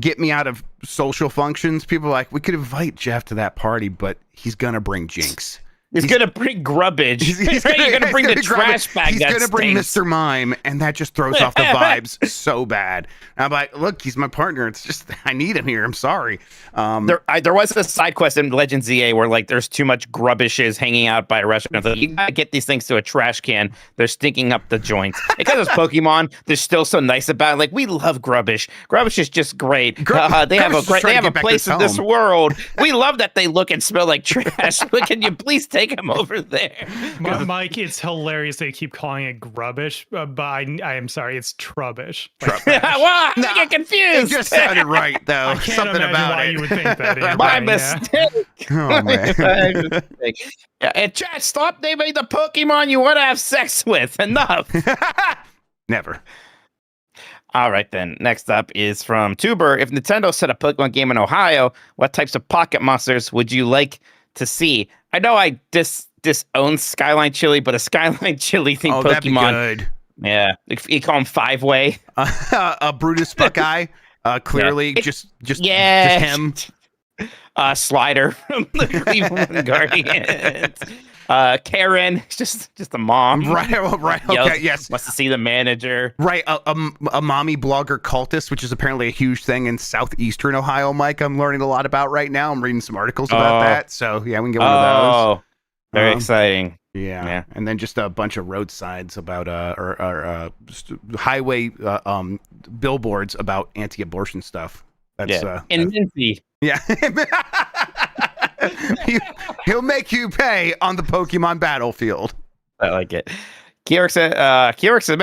C: get me out of social functions. People are like, we could invite Jeff to that party, but he's gonna bring Jinx.
B: He's gonna bring grubbage. You're gonna bring the trash bag.
C: He's gonna bring Mr. Mime, and that just throws off the vibes so bad. And I'm like, look, he's my partner. It's just I need him here. I'm sorry.
B: There was a side quest in Legends EA where like there's too much grubbishes hanging out by a restaurant. Like, you gotta get these things to a trash can. They're stinking up the joints. Because it's Pokemon, they're still so nice about it. Like, we love Grubbish. Grubbish is just great. They have a place in this world. We love that they look and smell like trash. But can you please take him over there?
E: Mike, it's hilarious they keep calling it Grubbish, but I am sorry, it's Trubbish.
B: Wow, I get confused.
C: It just sounded right, though.
E: I can't
C: Something
E: imagine
C: about
E: why
C: it.
E: you would think that is.
B: My mistake.
C: Oh, man.
B: And chat, stop naming the Pokemon you want to have sex with. Enough.
C: Never.
B: All right, then. Next up is from Tuber. If Nintendo set a Pokemon game in Ohio, what types of pocket monsters would you like to see? I know I disown Skyline Chili, but a Skyline Chili themed Pokemon.
C: That'd be good.
B: Yeah. You call him Five Way.
C: A Brutus Buckeye. Clearly, just him.
B: Slider from the Cleveland Guardians. Karen, just a mom.
C: Right. Okay. Yes.
B: Wants to see the manager.
C: Right. A mommy blogger cultist, which is apparently a huge thing in southeastern Ohio, Mike. I'm learning a lot about right now. I'm reading some articles about that. So yeah, we can get one of those.
B: Oh, very exciting.
C: Yeah. And then just a bunch of roadsides about highway billboards about anti-abortion stuff. That's
B: in Minty.
C: Yeah. He'll make you pay on the Pokemon battlefield.
B: I like it. Keyork said, a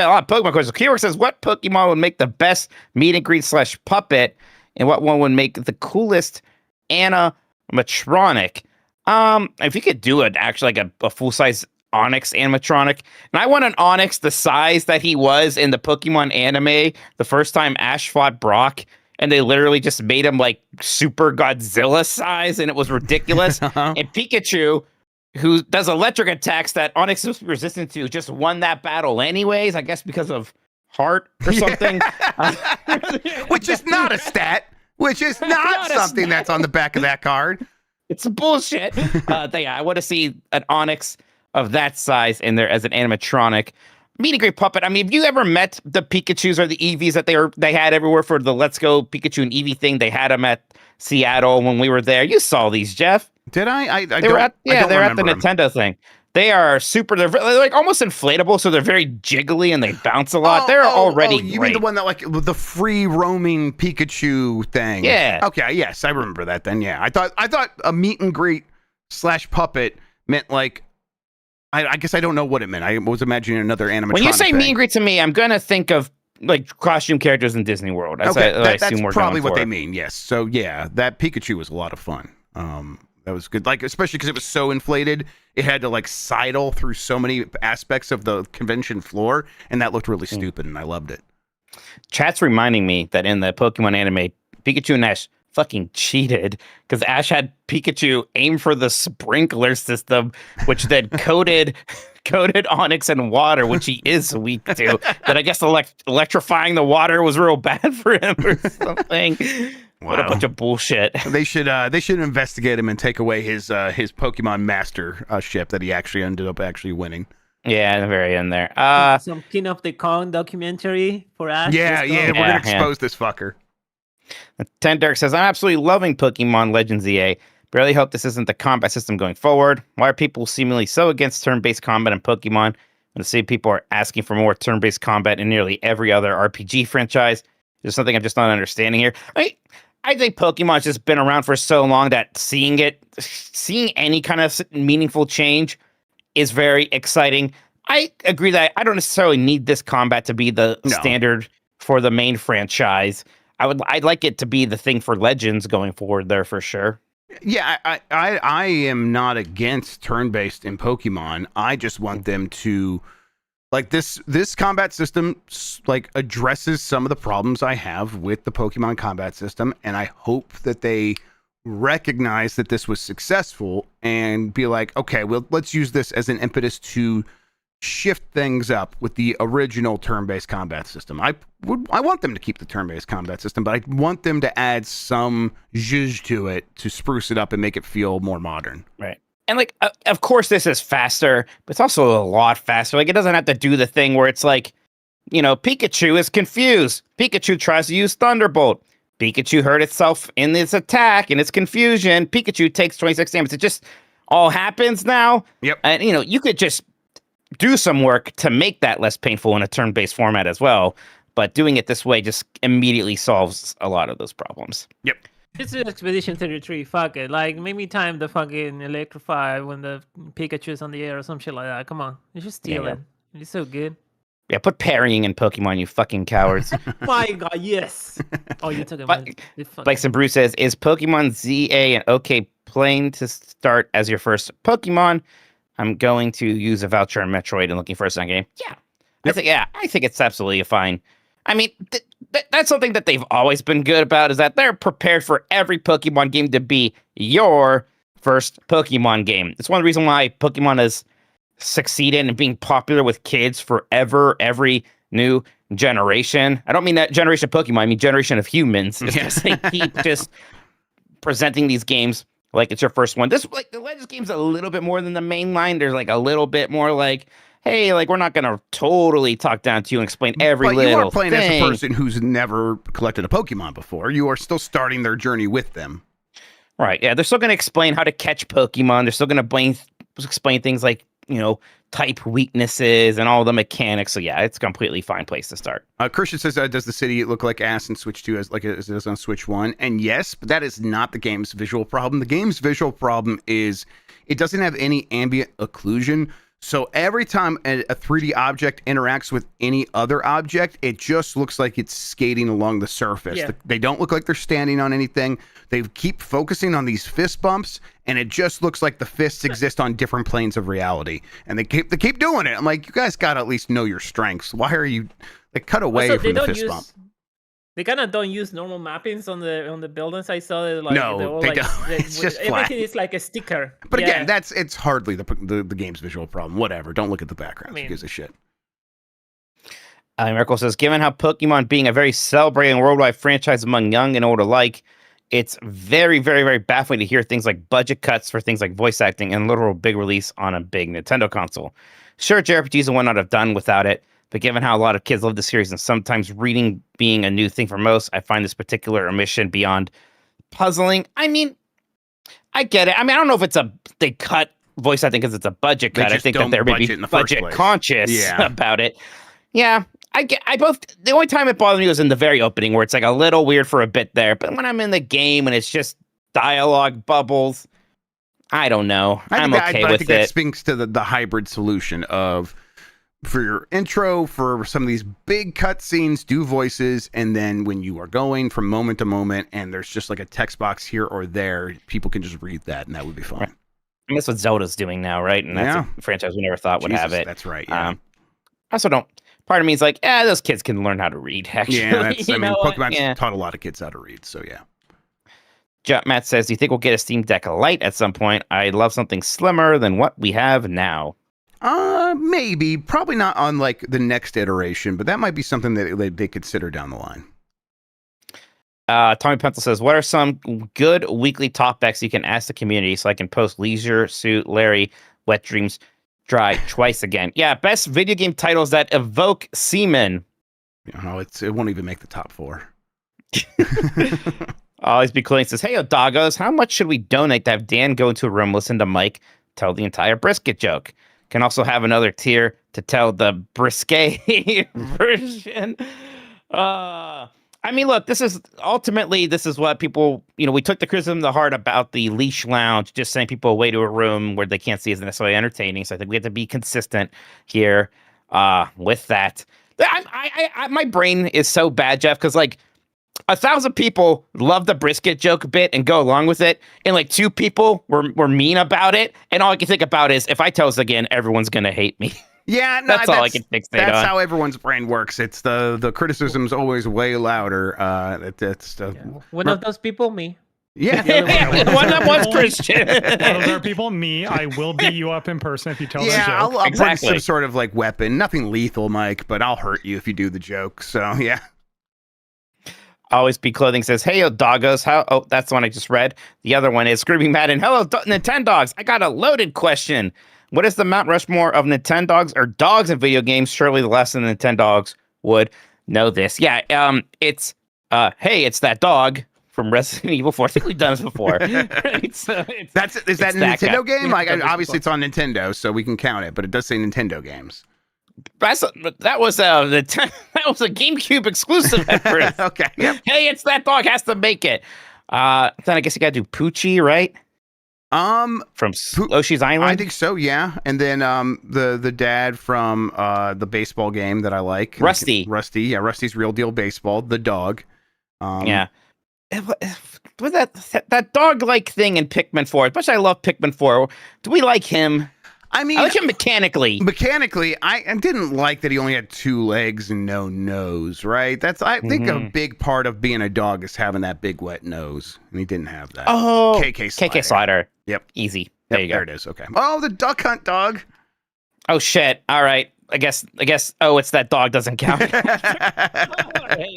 B: lot of Pokemon questions. Keyork says, what Pokemon would make the best meet and greet / puppet, and what one would make the coolest animatronic? If you could do it, actually, like a full-size Onix animatronic, and I want an Onix the size that he was in the Pokemon anime the first time Ash fought Brock, and they literally just made him like Super Godzilla size, and it was ridiculous. And Pikachu, who does electric attacks that Onix is resistant to, just won that battle anyways, I guess because of heart or something.
C: Which is not a stat. Which is not something that's on the back of that card.
B: It's bullshit. I want to see an Onix of that size in there as an animatronic. Meet and greet puppet. I mean, have you ever met the Pikachus or the Eevees that they had everywhere for the Let's Go Pikachu and Eevee thing? They had them at Seattle when we were there. You saw these, Jeff.
C: Did I?
B: They're at the Nintendo thing. They are super. They're like almost inflatable, so they're very jiggly and they bounce a lot. They're already
C: you
B: great.
C: mean the one that like the free roaming Pikachu thing?
B: Yeah.
C: Okay. Yes, I remember that. Then yeah, I thought a meet and greet / puppet meant like. I guess I don't know what it meant. I was imagining another animatronic.
B: When you say meet and greet to me, I'm gonna think of like costume characters in Disney World. That's
C: probably what they mean. Yes. So yeah, that Pikachu was a lot of fun. That was good. Like especially because it was so inflated, it had to like sidle through so many aspects of the convention floor, and that looked really stupid, and I loved it.
B: Chat's reminding me that in the Pokemon anime, Pikachu and Ash fucking cheated because Ash had Pikachu aim for the sprinkler system, which then coated Onix in water, which he is weak to. But I guess electrifying the water was real bad for him or something. Wow. What a bunch of bullshit.
C: They should investigate him and take away his Pokemon Master ship that he actually ended up winning.
B: Yeah, in the very end there.
D: Some King of the Kong documentary for Ash.
C: Yeah, we're gonna expose this fucker.
B: Tendark says, I'm absolutely loving Pokemon Legends EA. Barely hope this isn't the combat system going forward. Why are people seemingly so against turn-based combat in Pokemon? And the same people are asking for more turn-based combat in nearly every other RPG franchise. There's something I'm just not understanding here. I think Pokemon's just been around for so long that seeing any kind of meaningful change is very exciting. I agree that I don't necessarily need this combat to be the standard for the main franchise. I'd like it to be the thing for Legends going forward there for sure.
C: Yeah, I am not against turn-based in Pokemon. I just want them to like this combat system like addresses some of the problems I have with the Pokemon combat system, and I hope that they recognize that this was successful and be like, okay, well, let's use this as an impetus to shift things up with the original turn-based combat system. I want them to keep the turn-based combat system, but I want them to add some zhuzh to it to spruce it up and make it feel more modern.
B: Right. And like, of course this is faster, but it's also a lot faster. Like it doesn't have to do the thing where it's like, Pikachu is confused. Pikachu tries to use Thunderbolt. Pikachu hurt itself in its attack and its confusion. Pikachu takes 26 damage. It just all happens now.
C: Yep.
B: And you could just do some work to make that less painful in a turn-based format as well, but doing it this way just immediately solves a lot of those problems.
C: Yep.
D: This is Expedition 33. Fuck it. Like, make me time the fucking Electrify when the Pikachu's on the air or some shit like that. Come on. You should steal it. It's so good.
B: Yeah, put parrying in Pokemon, you fucking cowards.
D: My God, yes. Oh, you're talking about
B: Bison Bruce says, is Pokemon ZA an okay plane to start as your first Pokemon? I'm going to use a voucher on Metroid and looking for a second game. Yeah. Yep. I think it's absolutely fine. I mean, that's something that they've always been good about, is that they're prepared for every Pokemon game to be your first Pokemon game. It's one of the reasons why Pokemon has succeeded in being popular with kids forever, every new generation. I don't mean that generation of Pokemon, I mean generation of humans. Yes. They keep just presenting these games like it's your first one. This like the Legends game's a little bit more than the main line. There's like a little bit more like, hey, like we're not gonna totally talk down to you and explain every
C: but
B: little
C: you are playing
B: thing.
C: as a person who's never collected a Pokemon before. You are still starting their journey with them.
B: Right. Yeah, they're still gonna explain how to catch Pokemon. They're still gonna explain things like, type weaknesses and all the mechanics. So yeah, it's a completely fine place to start.
C: Christian says, does the city look like ass in Switch 2 as it does on Switch 1? And yes, but that is not the game's visual problem. The game's visual problem is it doesn't have any ambient occlusion. So every time a 3D object interacts with any other object, it just looks like it's skating along the surface.
D: Yeah.
C: They don't look like they're standing on anything. They keep focusing on these fist bumps, and it just looks like the fists exist on different planes of reality. And they keep doing it. I'm like, you guys got to at least know your strengths. Why are you cut away
D: Also,
C: from the fist bump?
D: They kind of don't use normal mappings on the buildings. I saw it, like
C: No, they don't. It's just flat.
D: everything is like a sticker.
C: But
D: Yeah.
C: again, it's hardly the game's visual problem. Whatever. Don't look at the background. Who gives a shit?
B: Miracle says, given how Pokemon being a very celebrating worldwide franchise among young and old alike, it's very, very, very baffling to hear things like budget cuts for things like voice acting and literal big release on a big Nintendo console. Sure, JRPGs and whatnot have done without it, but given how a lot of kids love the series and sometimes reading being a new thing for most, I find this particular omission beyond puzzling. I mean, I get it. I mean, I don't know if they cut voice acting because it's a budget cut. I think that they're maybe budget conscious about it. Yeah, the only time it bothered me was in the very opening where it's like a little weird for a bit there. But when I'm in the game and it's just dialogue bubbles, I don't know. I'm okay with it. I think
C: that speaks to the hybrid solution of, for your intro, for some of these big cutscenes, do voices, and then when you are going from moment to moment and there's just like a text box here or there, people can just read that and that would be fine.
B: Right. And that's what Zelda's doing now, right? And that's a franchise we never thought would have it.
C: That's right, yeah.
B: I also don't. Part of me is like, those kids can learn how to read, actually.
C: Yeah, Pokemon's taught a lot of kids how to read, so yeah.
B: Matt says, do you think we'll get a Steam Deck Lite at some point? I'd love something slimmer than what we have now.
C: Maybe. Probably not on like the next iteration, but that might be something that they consider down the line.
B: Tommy Pencil says, what are some good weekly topics you can ask the community so I can post Leisure Suit Larry Wet Dreams Dry twice again? Yeah, best video game titles that evoke semen.
C: It won't even make the top 4.
B: Always Be Cooling says, hey, doggos, how much should we donate to have Dan go into a room, listen to Mike tell the entire brisket joke? Can also have another tier to tell the brisket version. I mean, look, this is what people, we took the criticism to heart about the leash lounge, just sending people away to a room where they can't see isn't necessarily entertaining. So I think we have to be consistent here with that. My brain is so bad, Jeff, because like 1,000 people love the brisket joke bit and go along with it, and like 2 people were mean about it, and all I can think about is if I tell this again, everyone's gonna hate me.
C: Yeah,
B: that's all I can fixate on.
C: That's how everyone's brain works. It's the criticism's always way louder.
D: One of those people, me.
C: Yeah,
B: one that was Christian.
E: One of our people, me. I will beat you up in person if you tell the joke.
C: I'll bring some sort of like weapon, nothing lethal, Mike, but I'll hurt you if you do the joke. So yeah.
B: Always Be Clothing says, hey, doggos, that's the one I just read. The other one is Screaming Madden. Hello, Nintendogs. I got a loaded question. What is the Mount Rushmore of Nintendogs or dogs in video games? Surely the less than Nintendogs would know this. Yeah, it's, hey, it's that dog from Resident Evil 4. I think we've done this before. Right? So
C: is that a Nintendo game? Like, obviously, it's on Nintendo, so we can count it, but it does say Nintendo games.
B: That was a GameCube exclusive at first.
C: Okay. Yep.
B: Hey, it's that dog has to make it. Then I guess you gotta do Poochie, right? From Yoshi's Island.
C: I think so. Yeah. And then the dad from the baseball game that I like,
B: Rusty.
C: Yeah, Rusty's Real Deal Baseball. The dog.
B: Yeah. With that dog like thing in Pikmin 4. As much as I love Pikmin 4, do we like him? I mean, I like him mechanically.
C: Mechanically, I didn't like that he only had 2 legs and no nose, right? I think a big part of being a dog is having that big wet nose, and he didn't have that.
B: Oh,
C: KK
B: Slider.
C: Yep.
B: Easy. There you go.
C: There it is. Okay. Oh, the duck hunt dog.
B: Oh, shit. All right. I guess, it's that dog doesn't count. Hey,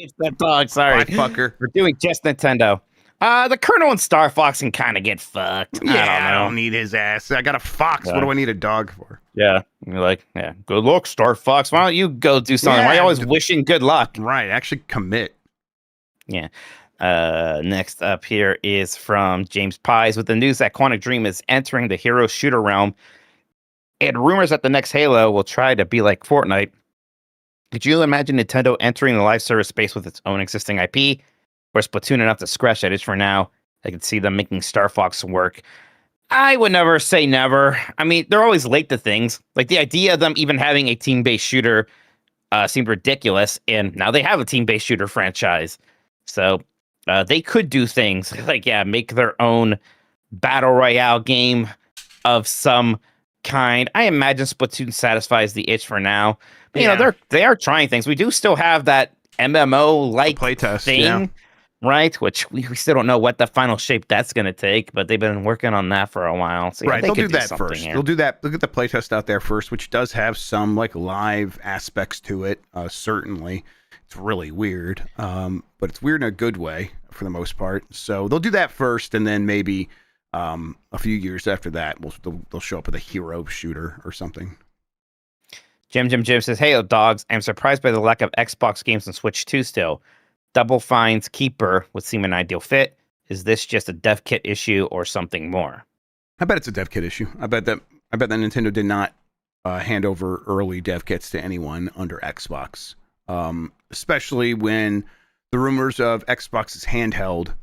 B: it's that dog. Sorry.
C: Fucker.
B: We're doing just Nintendo. The Colonel and Star Fox can kind of get fucked.
C: Yeah,
B: I
C: I
B: don't
C: don't
B: know.
C: need his ass. I got a fox.
B: Yeah.
C: What do I need a dog for?
B: Yeah. You're like, yeah, good luck, Star Fox. Why don't you go do something? Why are you always wishing good luck?
C: Right, actually commit.
B: Yeah. Next up here is from James Pies with the news that Quantic Dream is entering the hero shooter realm and rumors that the next Halo will try to be like Fortnite. Could you imagine Nintendo entering the live service space with its own existing IP? Or Splatoon enough to scratch that itch for now? I could see them making Star Fox work. I would never say never. I mean, they're always late to things. Like the idea of them even having a team-based shooter seemed ridiculous, and now they have a team-based shooter franchise. So they could do things like, make their own battle royale game of some kind. I imagine Splatoon satisfies the itch for now. But, you know, they are trying things. We do still have that MMO-like
C: playtest
B: thing, right? Which we still don't know what the final shape that's going to take, but they've been working on that for a while. So,
C: right, they'll do that
B: something
C: first.
B: here.
C: They'll do that. Look at the playtest out there first, which does have some like live aspects to it. Certainly, it's really weird, but it's weird in a good way for the most part. So they'll do that first, and then maybe a few years after that, they'll show up with a hero shooter or something.
B: Jim says, "Hey, dogs, I'm surprised by the lack of Xbox games on Switch 2 still. Double Fine's Keeper would seem an ideal fit. Is this just a dev kit issue or something more?"
C: I bet it's a dev kit issue. I bet that Nintendo did not hand over early dev kits to anyone under Xbox, especially when the rumors of Xbox's handheld,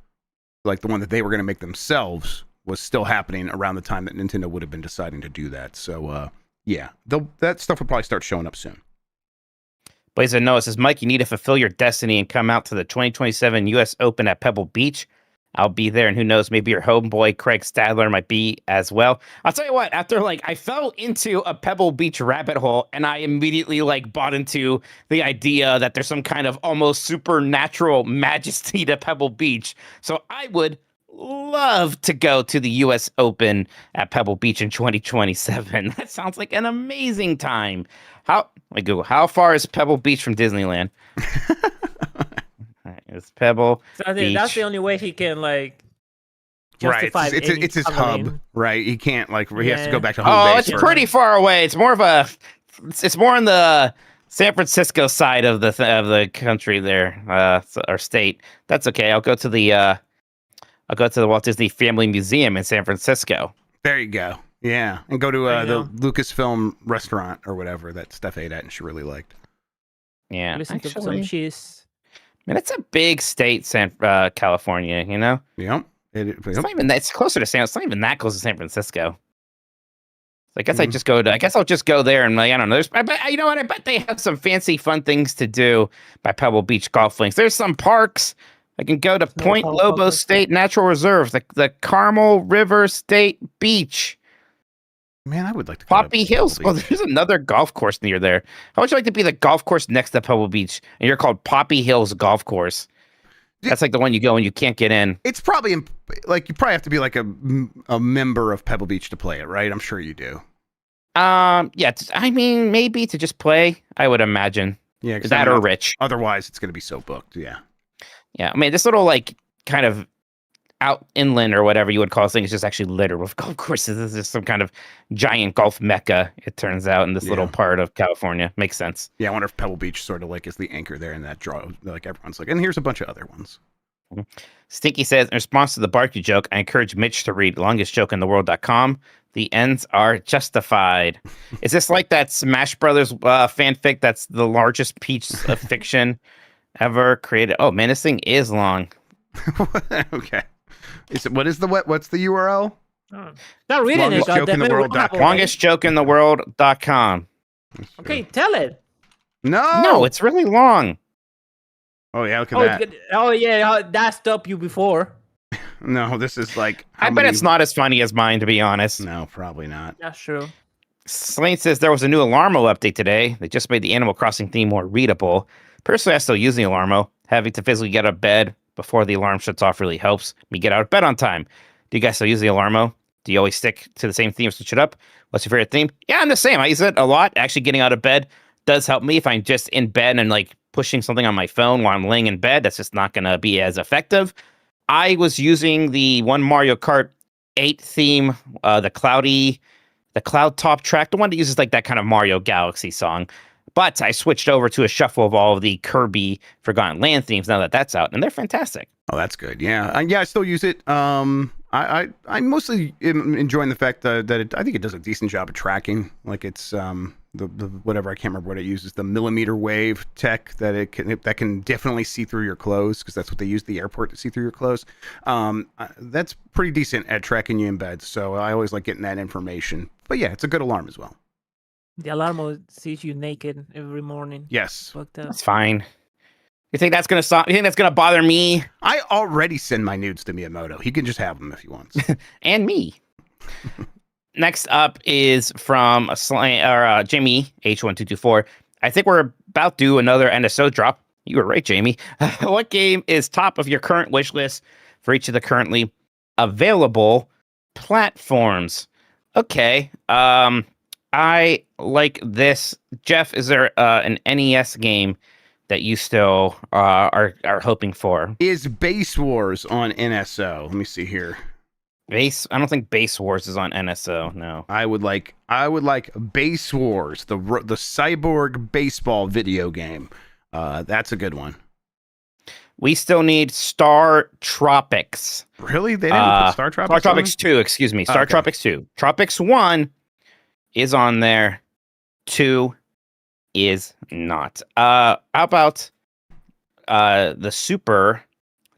C: like the one that they were going to make themselves, was still happening around the time that Nintendo would have been deciding to do that. So, that stuff will probably start showing up soon.
B: Blaze of Noah says, "Mike, you need to fulfill your destiny and come out to the 2027 U.S. Open at Pebble Beach. I'll be there, and who knows, maybe your homeboy Craig Stadler might be as well." I'll tell you what, after I fell into a Pebble Beach rabbit hole, and I immediately bought into the idea that there's some kind of almost supernatural majesty to Pebble Beach. So I would love to go to the U.S. Open at Pebble Beach in 2027. That sounds like an amazing time. How far is Pebble Beach from Disneyland? It's Pebble
D: So
B: Beach.
D: that's the only way he can justify.
C: Right, it's his hub, right? He can't he has to go back to home
B: Oh,
C: base.
B: it's pretty far away. It's more more in the San Francisco side of the country there, or state. That's okay. I'll go to the Walt Disney Family Museum in San Francisco.
C: There you go. Yeah, and go to the Lucasfilm restaurant or whatever that Steph ate at and she really liked.
B: Yeah,
D: Listen to some cheese.
B: Man, it's a big state, California. You know.
C: Yep.
B: It's not even that. It's closer to It's not even that close to San Francisco. I guess I guess I'll just go there and I don't know. You know what? I bet they have some fancy, fun things to do by Pebble Beach golf links. There's some parks. I can go to Point Lobo State Natural Reserve, the Carmel River State Beach.
C: Man, I would like to go
B: Poppy Hills. Well, there's another golf course near there. How would you like to be the golf course next to Pebble Beach? And you're called Poppy Hills Golf Course. That's the one you go and you can't get in.
C: It's probably you probably have to be a member of Pebble Beach to play it, right? I'm sure you do.
B: Yeah. I mean, maybe to just play, I would imagine.
C: Yeah,
B: that or rich.
C: Otherwise, it's going to be so booked. Yeah.
B: Yeah. I mean, this little kind of out inland or whatever you would call this thing is just actually littered with golf courses. This is some kind of giant golf mecca, it turns out, in this little part of California. Makes sense.
C: Yeah, I wonder if Pebble Beach sort of is the anchor there in that draw. Everyone's and here's a bunch of other ones.
B: Stinky says, in response to the barbecue joke, I encourage Mitch to read longestjokeintheworld.com. The ends are justified. Is this like that Smash Brothers fanfic that's the largest piece of fiction ever created? Oh, man, this thing is long.
C: Okay. What's the URL?
D: Not reading it.
B: Longestjokeintheworld.com.
D: Okay, tell it.
B: No, it's really long.
C: Oh yeah, look at that.
D: Oh yeah, that stopped you before.
C: No, this is
B: I bet it's not as funny as mine, to be honest.
C: No, probably not.
D: That's true.
B: Slane says there was a new Alarmo update today. They just made the Animal Crossing theme more readable. Personally, I still use the Alarmo. Having to physically get out of bed before the alarm shuts off really helps me get out of bed on time. Do you guys still use the Alarmo? Do you always stick to the same theme or switch it up? What's your favorite theme? Yeah, I'm the same. I use it a lot. Actually, getting out of bed does help me. If I'm just in bed and pushing something on my phone while I'm laying in bed, that's just not going to be as effective. I was using the one Mario Kart 8 theme, the cloud top track, the one that uses like that kind of Mario Galaxy song. But I switched over to a shuffle of all of the Kirby Forgotten Land themes now that that's out, and they're fantastic.
C: Oh, that's good. Yeah, I still use it. I mostly am enjoying the fact that I think it does a decent job of tracking. Like it's the whatever, I can't remember what it uses, the millimeter wave tech that can definitely see through your clothes, because that's what they use the airport to see through your clothes. That's pretty decent at tracking you in bed. So I always like getting that information. But yeah, it's a good alarm as well.
D: The alarm will sees you naked every morning.
C: Yes,
D: Fucked up.
B: That's fine. You think that's gonna stop? You think that's gonna bother me?
C: I already send my nudes to Miyamoto. He can just have them if he wants.
B: And me. Next up is from Jamie H1224. I think we're about to do another NSO drop. You were right, Jamie. What game is top of your current wish list for each of the currently available platforms? Okay. I like this. Jeff, is there an NES game that you still are hoping for?
C: Is Base Wars on NSO? Let me see here.
B: I don't think Base Wars is on NSO. No.
C: I would like Base Wars, the cyborg baseball video game. That's a good one.
B: We still need Star Tropics.
C: Really? They didn't put Star Tropics?
B: Star Tropics 2, excuse me. Star Tropics 2. Tropics 1 is on there. 2 is not. How about the Super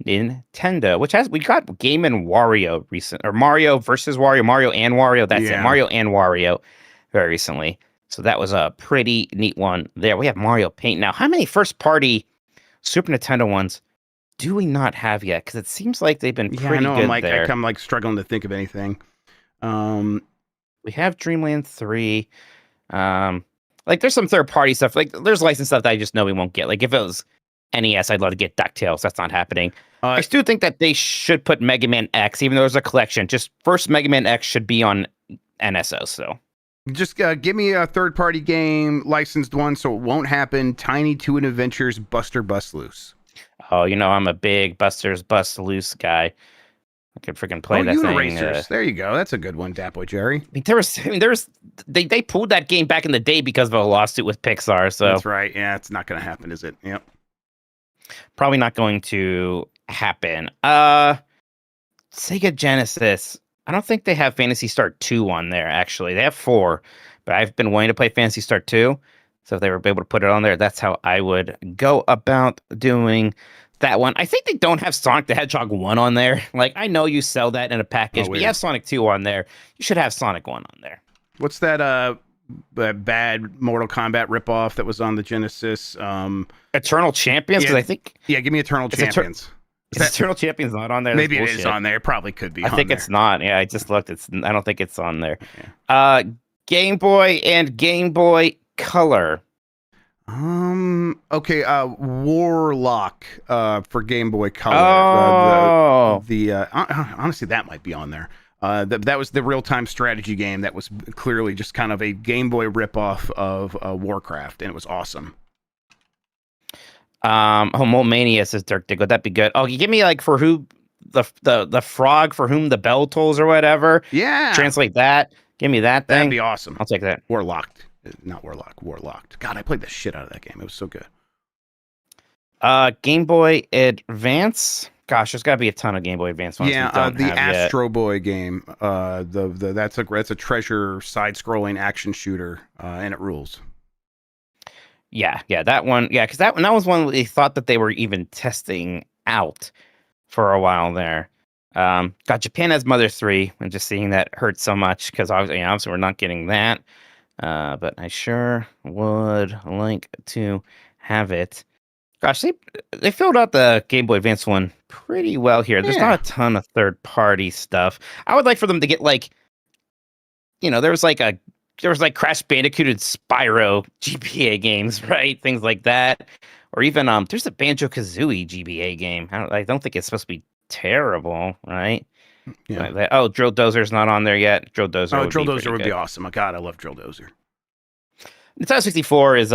B: Nintendo, which we got Game and Wario or Mario versus Wario, Mario and Wario. That's it. Mario and Wario very recently. So that was a pretty neat one there. We have Mario Paint now. How many first party Super Nintendo ones do we not have yet? Because it seems like they've been pretty good there.
C: I'm like struggling to think of anything.
B: We have Dreamland 3. Like there's some third party stuff. Like there's licensed stuff that I just know we won't get. Like if it was NES, I'd love to get DuckTales. That's not happening. I still think that they should put Mega Man X, even though there's a collection. Just first Mega Man X should be on NSO. So
C: just give me a third party game, licensed one, so it won't happen. Tiny Toon Adventures, Buster Bust Loose.
B: Oh, I'm a big Buster's Bust Loose guy. I could freaking play that thing.
C: Racers. There you go. That's a good one, Dapo Jerry.
B: They pulled that game back in the day because of a lawsuit with Pixar. So
C: that's right. Yeah, it's not going to happen, is it? Yep.
B: Probably not going to happen. Sega Genesis. I don't think they have Phantasy Star 2 on there, actually. They have 4, but I've been wanting to play Phantasy Star 2. So if they were able to put it on there, that's how I would go about doing that one. I think they don't have Sonic the Hedgehog 1 on there. Like, I know you sell that in a package, but you have Sonic 2 on there. You should have Sonic 1 on there.
C: What's that bad Mortal Kombat ripoff that was on the Genesis?
B: Eternal Champions?
C: Yeah,
B: I think.
C: Yeah, give me Eternal Champions.
B: Is Eternal Champions not on there?
C: Maybe it is on there. It probably could be.
B: I think it's not. Yeah, I just looked. I don't think it's on there. Yeah. Game Boy and Game Boy Color.
C: Okay. Warlock. For Game Boy Color. Honestly, that might be on there. That was the real-time strategy game that was clearly just kind of a Game Boy ripoff of Warcraft, and it was awesome.
B: Mole Mania says Dirk Dick. Would that be good? Oh, you give me like for who the frog for whom the bell tolls or whatever.
C: Yeah.
B: Translate that. Give me that thing.
C: That'd be awesome.
B: I'll take that.
C: Warlocked. Not Warlock. Warlocked. God, I played the shit out of that game. It was so good.
B: Game Boy Advance. Gosh, there's got to be a ton of Game Boy Advance ones.
C: Yeah, the Astro Boy game. That's a treasure side-scrolling action shooter, and it rules.
B: Yeah, that one. Yeah, because that was one they thought that they were even testing out for a while there. Got Japan Has Mother 3, and just seeing that hurt so much because obviously we're not getting that. But I sure would like to have it. Gosh, they filled out the Game Boy Advance one pretty well here. There's not a ton of third-party stuff. I would like for them to get there was Crash Bandicoot and Spyro GBA games, right? Things like that. Or even there's a Banjo-Kazooie GBA game. I don't think it's supposed to be terrible, right? Yeah. Drill Dozer's not on there yet. Drill Dozer
C: would be awesome. Oh, God, I love Drill Dozer.
B: Nintendo 64 is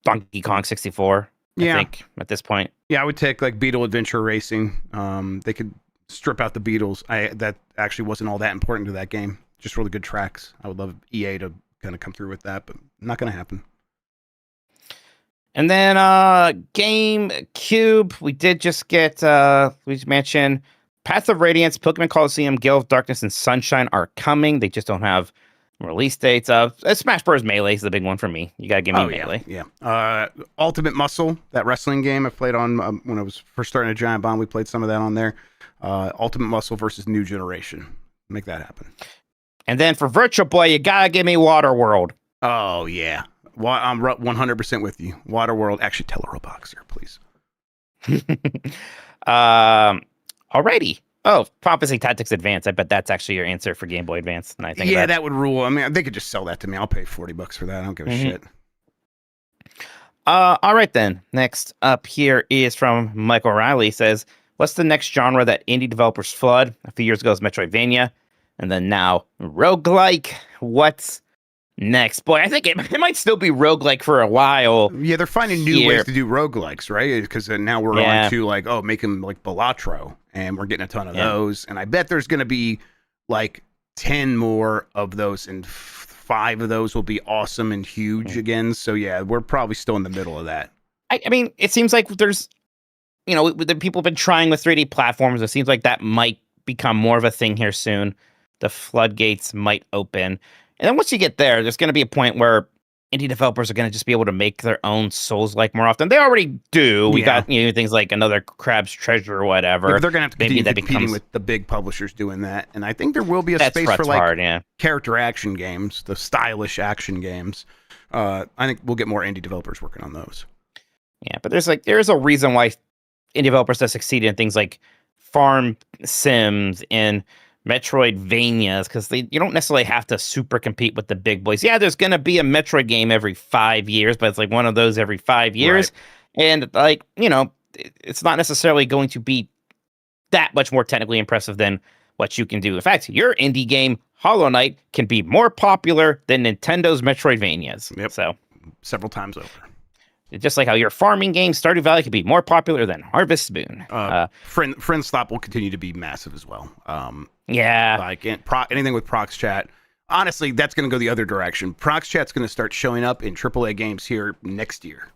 B: Donkey Kong 64.
C: Yeah.
B: I think at this point.
C: Yeah, I would take like Beetle Adventure Racing. They could strip out the Beetles. That actually wasn't all that important to that game. Just really good tracks. I would love EA to kind of come through with that, but not going to happen.
B: And then GameCube, we did just get, we just mentioned Path of Radiance, Pokemon Coliseum, Gale of Darkness, and Sunshine are coming. They just don't have release dates. Smash Bros. Melee is the big one for me. You got to give me Melee.
C: Yeah. Ultimate Muscle, that wrestling game I played on when I was first starting a Giant Bomb. We played some of that on there. Ultimate Muscle versus New Generation. Make that happen.
B: And then for Virtual Boy, you got to give me Waterworld.
C: Oh, yeah. I'm 100% with you. Waterworld. Actually, tell a Roboxer, please.
B: Alrighty. Oh, Prophecy Tactics Advance. I bet that's actually your answer for Game Boy Advance. And I think
C: that would rule. I mean, they could just sell that to me. I'll pay $40 for that. I don't give a shit.
B: All right, then. Next up here is from Michael Riley. Says, what's the next genre that indie developers flood? A few years ago, it was Metroidvania. And then now, roguelike. What's next? Boy, I think it might still be roguelike for a while.
C: Yeah, they're finding new ways to do roguelikes, right? Because now we're on to like, make them like Balatro, and we're getting a ton of those. And I bet there's going to be like 10 more of those, and 5 of those will be awesome and huge again. So yeah, we're probably still in the middle of that.
B: I mean, it seems like there's, the people have been trying with 3D platforms. It seems like that might become more of a thing here soon. The floodgates might open. And then once you get there, there's going to be a point where indie developers are going to just be able to make their own Souls-like more often. They already do. We got things like another Crab's Treasure or whatever.
C: Yeah, they're going to have to continue competing with the big publishers doing that. And I think there will be a space for like character action games, the stylish action games. I think we'll get more indie developers working on those.
B: Yeah, but there's a reason why indie developers have succeeded in things like farm sims and Metroidvanias, because you don't necessarily have to super compete with the big boys. Yeah, there's going to be a Metroid game every 5 years, but it's like one of those every 5 years. Right. And like, it's not necessarily going to be that much more technically impressive than what you can do. In fact, your indie game, Hollow Knight, can be more popular than Nintendo's Metroidvanias.
C: Yep.
B: So
C: several times over.
B: Just like how your farming game, Stardew Valley, could be more popular than Harvest Moon.
C: Friend Slap will continue to be massive as well.
B: Like
C: anything with Prox Chat. Honestly, that's going to go the other direction. Prox Chat's going to start showing up in AAA games here next year.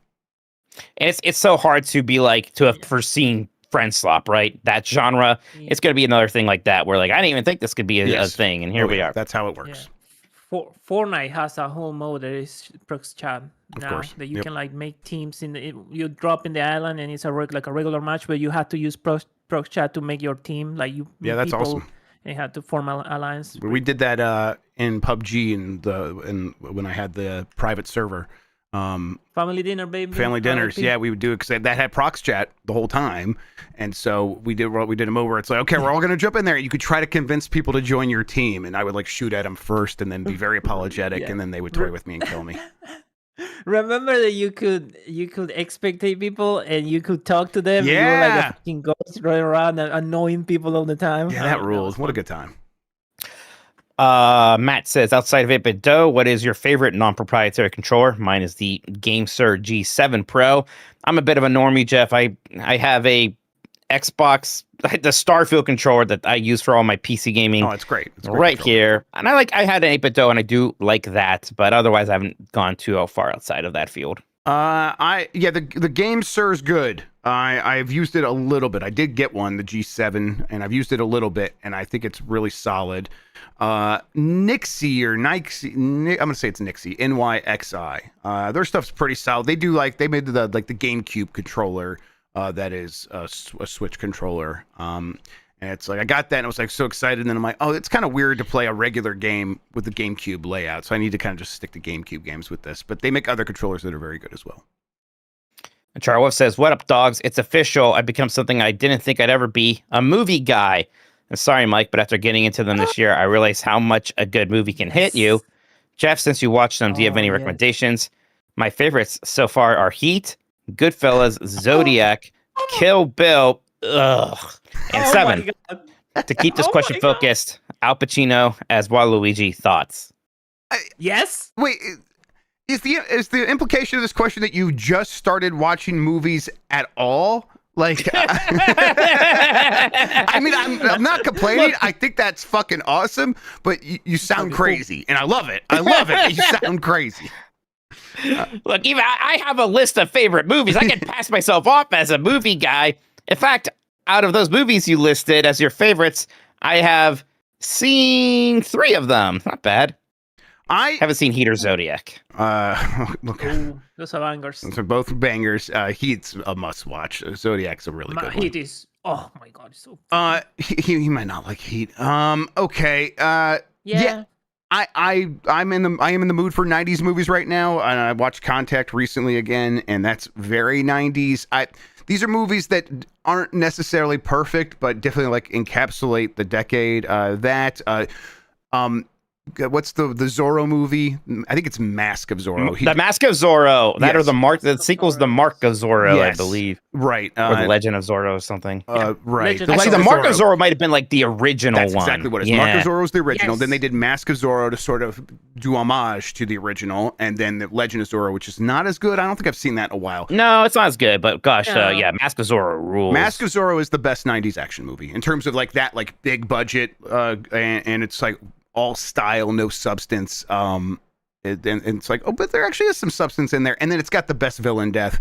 B: And it's so hard to be like, to have foreseen Friend Slop, right? That genre. Yeah. It's going to be another thing like that, where like, I didn't even think this could be a thing, and here we are.
C: That's how it works.
D: Yeah. Fortnite has a whole mode that is Prox Chat now,
C: of course.
D: that you can like make teams you drop in the island, and it's a regular match, but you have to use Prox Chat to make your team. Like
C: that's awesome.
D: And you have to form an alliance.
C: We did that in PUBG and when I had the private server.
D: Family dinner, baby.
C: Family dinners, yeah, we would do it because that had Prox Chat the whole time, and so we did them over. It's like, okay, we're all gonna jump in there. You could try to convince people to join your team, and I would like shoot at them first, and then be very apologetic, and then they would toy with me and kill me.
D: Remember that you could expectate people and you could talk to them.
C: Yeah,
D: and you were like a fucking ghost running around and annoying people all the time.
C: Yeah, that rules. What a good time.
B: Matt says, outside of 8BitDo, what is your favorite non-proprietary controller? Mine is the GameSir G7 Pro. I'm a bit of a normie, Jeff. I have a Xbox, the Starfield controller that I use for all my PC gaming.
C: Oh, it's great. It's
B: right here. And I had an 8BitDo, and I do like that, but otherwise I haven't gone too far outside of that field.
C: The GameSir is good. I've used it a little bit. I did get one, the G7, and I've used it a little bit, and I think it's really solid. Nixie or Nixie, I'm gonna say it's Nixie, NYXI. Their stuff's pretty solid. They made the GameCube controller that is a Switch controller. And it's like I got that and I was like so excited, and then I'm like, oh, it's kind of weird to play a regular game with the GameCube layout, so I need to kind of just stick to GameCube games with this. But they make other controllers that are very good as well.
B: And Charwolf says, what up, dogs? It's official. I've become something I didn't think I'd ever be, a movie guy. And sorry, Mike, but after getting into them this year, I realized how much a good movie can hit you. Jeff, since you watched them, do you have any recommendations? My favorites so far are Heat, Goodfellas, Zodiac, Kill Bill, and 7. To keep this question focused, Al Pacino as Waluigi. Thoughts?
D: Yes?
C: Wait, is the implication of this question that you just started watching movies at all? Like, I mean, I'm not complaining. I think that's fucking awesome, but you sound crazy, and I love it. I love it. You sound crazy.
B: Look, even I have a list of favorite movies. I can pass myself off as a movie guy. In fact, out of those movies you listed as your favorites, I have seen 3 of them. Not bad. I haven't seen Heat or Zodiac.
C: Look,
D: those are bangers.
C: Those are both bangers. Heat's a must-watch. Zodiac's a really good one.
D: Heat is. Oh my god, it's so.
C: He might not like Heat. Okay.
D: Yeah.
C: I am in the mood for 90s movies right now, and I watched Contact recently again, and that's very 90s. These are movies that aren't necessarily perfect, but definitely like encapsulate the decade. What's the Zorro movie? I think it's Mask of Zorro.
B: The Mask of Zorro. The sequel's The Mark of Zorro, yes. I believe.
C: Right.
B: Or The Legend of Zorro or something.
C: Right.
B: Actually, The Mark of Zorro might have been like the original
C: That's
B: one.
C: That's exactly what it is.
B: Yeah.
C: Mark of Zorro is the original.
D: Yes.
C: Then they did Mask of Zorro to sort of do homage to the original. And then The Legend of Zorro, which is not as good. I don't think I've seen that in a while.
B: No, it's not as good, but gosh, Mask of Zorro rules.
C: Mask of Zorro is the best 90s action movie in terms of like that, like big budget, and it's like all style, no substance. And it's like, oh, but there actually is some substance in there. And then it's got the best villain death.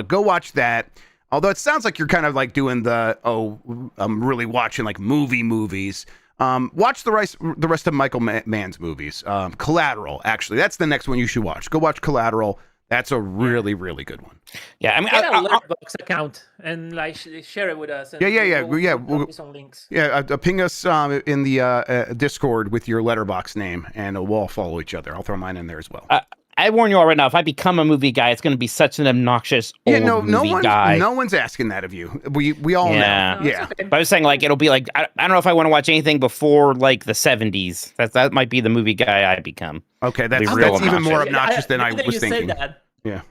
C: Go watch that. Although it sounds like you're kind of like doing I'm really watching like movies. Watch the rest of Michael Mann's movies. Collateral, actually, that's the next one you should watch. Go watch Collateral. That's a really, really good one.
B: Yeah, I mean,
D: get a Letterboxd account and like share it with us. And
C: We'll
D: some links.
C: Ping us in the Discord with your Letterboxd name, and we'll all follow each other. I'll throw mine in there as well.
B: I warn you all right now. If I become a movie guy, it's going to be such an obnoxious movie guy.
C: No one's asking that of you. We all know.
B: No,
C: yeah.
B: But I was saying like it'll be like I don't know if I want to watch anything before like the 70s. That might be the movie guy I become.
C: Okay, that's even more obnoxious than I was thinking. Yeah.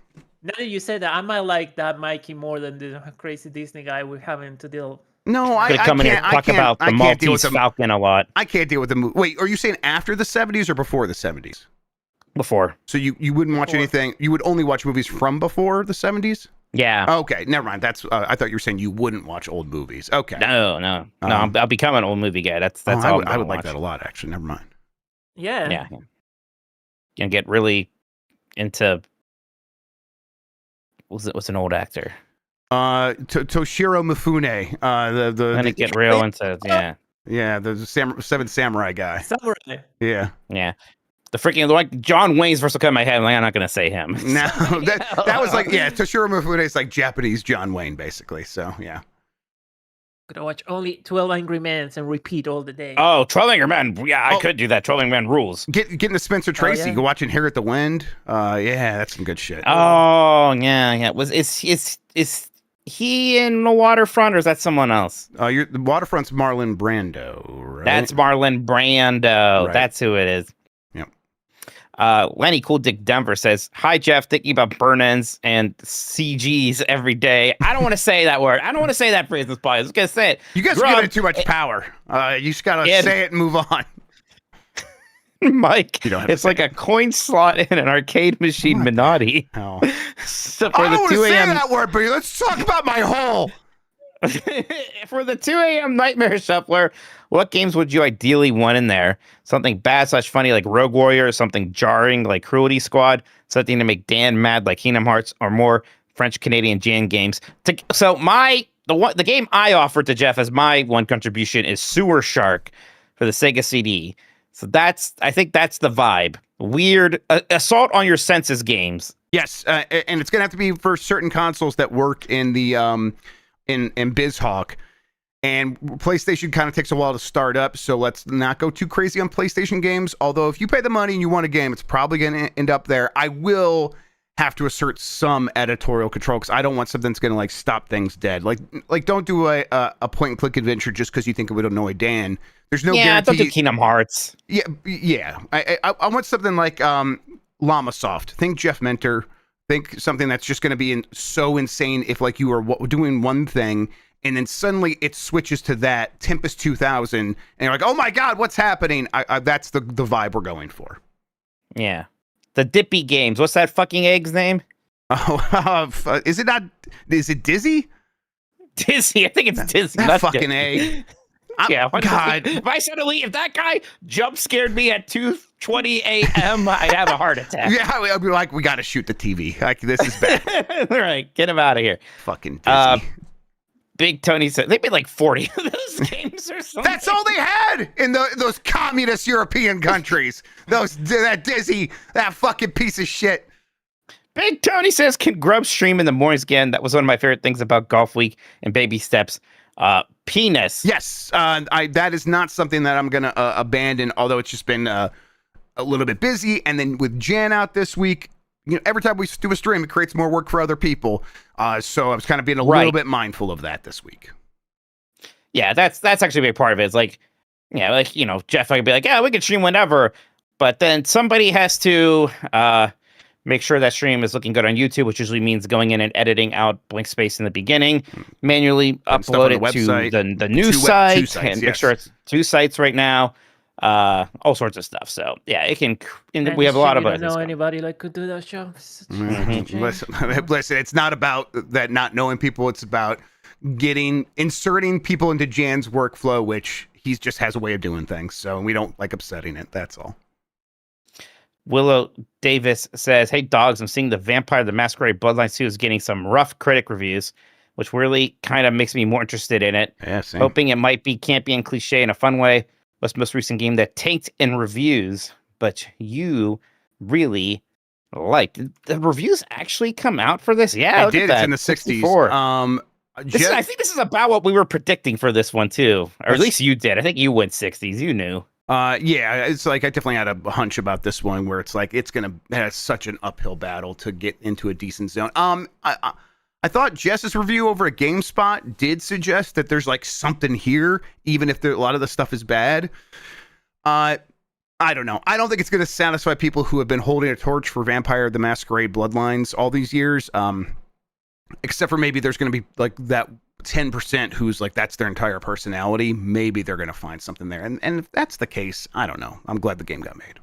D: Now that you said that, I might like that Mikey more than the crazy Disney guy we're having to deal.
C: No, I
B: can't. Talk about the Maltese Falcon a lot.
C: I can't deal with the movie. Wait, are you saying after the 70s or before the 70s?
B: Before.
C: So you wouldn't watch anything. You would only watch movies from before the 70s?
B: Yeah.
C: Okay, never mind. That's I thought you were saying you wouldn't watch old movies. Okay.
B: No. I'll become an old movie guy. That's
C: I would like that a lot, actually. Never mind.
D: Yeah.
B: And get really into what's an old actor?
C: Toshiro Mifune. I'm
B: gonna get real into
C: the Seven Samurai guy.
D: Samurai.
C: Yeah.
B: The freaking like John Wayne's first will come in my head. I'm not gonna say him.
C: No, that was like Toshiro Mifune is like Japanese John Wayne basically. So yeah.
D: Gonna watch only 12 Angry Men and repeat all the day.
B: Oh, 12 Angry Men. Yeah, I could do that. 12 Angry Men rules.
C: Getting to Spencer Tracy. Go watch Inherit the Wind. That's some good shit.
B: Oh, yeah. Is he in The Waterfront or is that someone else?
C: The Waterfront's Marlon Brando, right?
B: That's Marlon Brando. Right. That's who it is. Lenny Cool Dick Denver says, "Hi Jeff, thinking about burn-ins and CGs every day. I don't want to say that word. I don't want to say that phrase in this podcast. I was gonna say it.
C: You guys are giving it too much power. You just gotta say it and move on."
B: Mike, it's like a coin slot in an arcade machine, Minotti.
C: Oh.
B: So
C: I don't want to say that word, but let's talk about my hole.
B: For the 2 a.m. Nightmare Shuffler, what games would you ideally want in there? Something bad/funny like Rogue Warrior, something jarring like Cruelty Squad, something to make Dan mad like Kingdom Hearts, or more French-Canadian Jan games. The game I offered to Jeff as my one contribution is Sewer Shark for the Sega CD. So I think that's the vibe. Weird assault on your senses games.
C: Yes, and it's gonna have to be for certain consoles that work in the in BizHawk. And PlayStation kind of takes a while to start up, so let's not go too crazy on PlayStation games. Although if you pay the money and you want a game, it's probably going to end up there. I will have to assert some editorial control because I don't want something that's going to like stop things dead. Like don't do a point and click adventure just because you think it would annoy Dan. There's no guarantee.
B: Don't do Kingdom Hearts.
C: Yeah. I want something like Llama Soft. Think Jeff Mentor. Think something that's just going to be so insane if like you are doing one thing and then suddenly it switches to that Tempest 2000 and you're like, oh my God, what's happening? That's the vibe we're going for.
B: Yeah. Dippy Games. What's that fucking egg's name?
C: Oh, is it not? Is it Dizzy?
B: Dizzy. I think it's Dizzy.
C: That
B: not
C: fucking
B: Dippy.
C: egg.
B: Yeah,
C: God.
B: If if that guy jump scared me at 2:20 a.m., I'd have a heart attack.
C: Yeah, I'd be like, we got to shoot the TV. Like, this is bad.
B: All right, get him out of here.
C: Fucking Dizzy.
B: Big Tony said they made like 40 of those games or something.
C: That's all they had in those communist European countries. That Dizzy, that fucking piece of shit.
B: Big Tony says, can Grubb stream in the mornings again? That was one of my favorite things about Golf Week and Baby Steps. Penis.
C: Yes, that is not something that I'm gonna abandon. Although it's just been a little bit busy, and then with Jan out this week, every time we do a stream, it creates more work for other people. So I was kind of being a little bit mindful of that this week.
B: Yeah, that's actually a big part of it. It's like, Jeff, I could be like, yeah, we can stream whenever, but then somebody has to make sure that stream is looking good on YouTube, which usually means going in and editing out blank space in the beginning, manually upload it to the new site, and make sure it's 2 sites right now. All sorts of stuff. So yeah, it can. And we have a lot of.
D: I don't know anybody like could do that show.
C: Listen, it's not about that not knowing people. It's about inserting people into Jan's workflow, which he just has a way of doing things. So we don't like upsetting it. That's all.
B: Willow Davis says, hey, dogs, I'm seeing the Vampire the Masquerade Bloodlines 2 is getting some rough critic reviews, which really kind of makes me more interested in it.
C: Yeah, same.
B: Hoping it might be campy and cliche in a fun way. What's the most recent game that tanked in reviews, but you really liked? The reviews actually come out for this? Yeah,
C: it did. It's in the 60s.
B: I think this is about what we were predicting for this one, too. Or at least you did. I think you went 60s. You knew.
C: Yeah, it's like I definitely had a hunch about this one where it's like it's gonna have such an uphill battle to get into a decent zone. I thought Jess's review over at GameSpot did suggest that there's like something here, even if a lot of the stuff is bad. I don't know. I don't think it's gonna satisfy people who have been holding a torch for Vampire the Masquerade Bloodlines all these years. Except for maybe there's gonna be like that 10% who's like that's their entire personality. Maybe they're gonna find something there, and if that's the case, I don't know. I'm glad the game got made.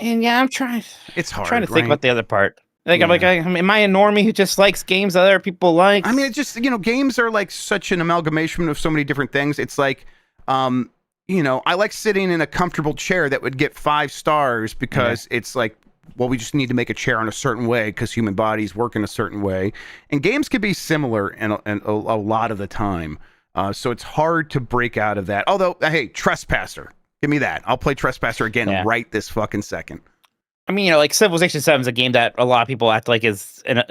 B: I'm trying.
C: It's hard.
B: I'm trying to think about the other part. Like I'm like, am I a normie who just likes games that other people like?
C: I mean, it's just games are like such an amalgamation of so many different things. It's like, I like sitting in a comfortable chair that would get 5 stars because it's like, well, we just need to make a chair in a certain way because human bodies work in a certain way. And games can be similar and a lot of the time. So it's hard to break out of that. Although, hey, Trespasser, give me that. I'll play Trespasser again right this fucking second. I
B: mean, like Civilization 7 is a game that a lot of people act like is an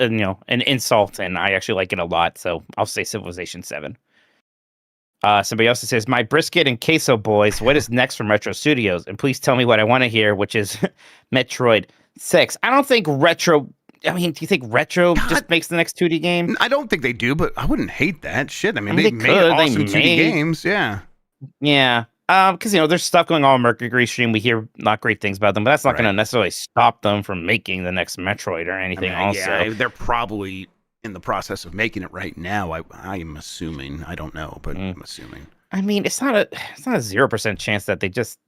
B: insult, and I actually like it a lot. So I'll say Civilization 7. Somebody else says, my brisket and queso boys, what is next from Retro Studios? And please tell me what I want to hear, which is Metroid 6. I don't think Retro... I mean, do you think Retro just makes the next 2D game?
C: I don't think they do, but I wouldn't hate that. Shit, I mean they made awesome 2D games, yeah.
B: Yeah, because, there's stuff going on in Mercury Stream. We hear not great things about them, but that's not going to necessarily stop them from making the next Metroid or anything
C: Yeah, they're probably in the process of making it right now. I'm assuming. I don't know, but I'm assuming.
B: I mean, it's not a 0% chance that they just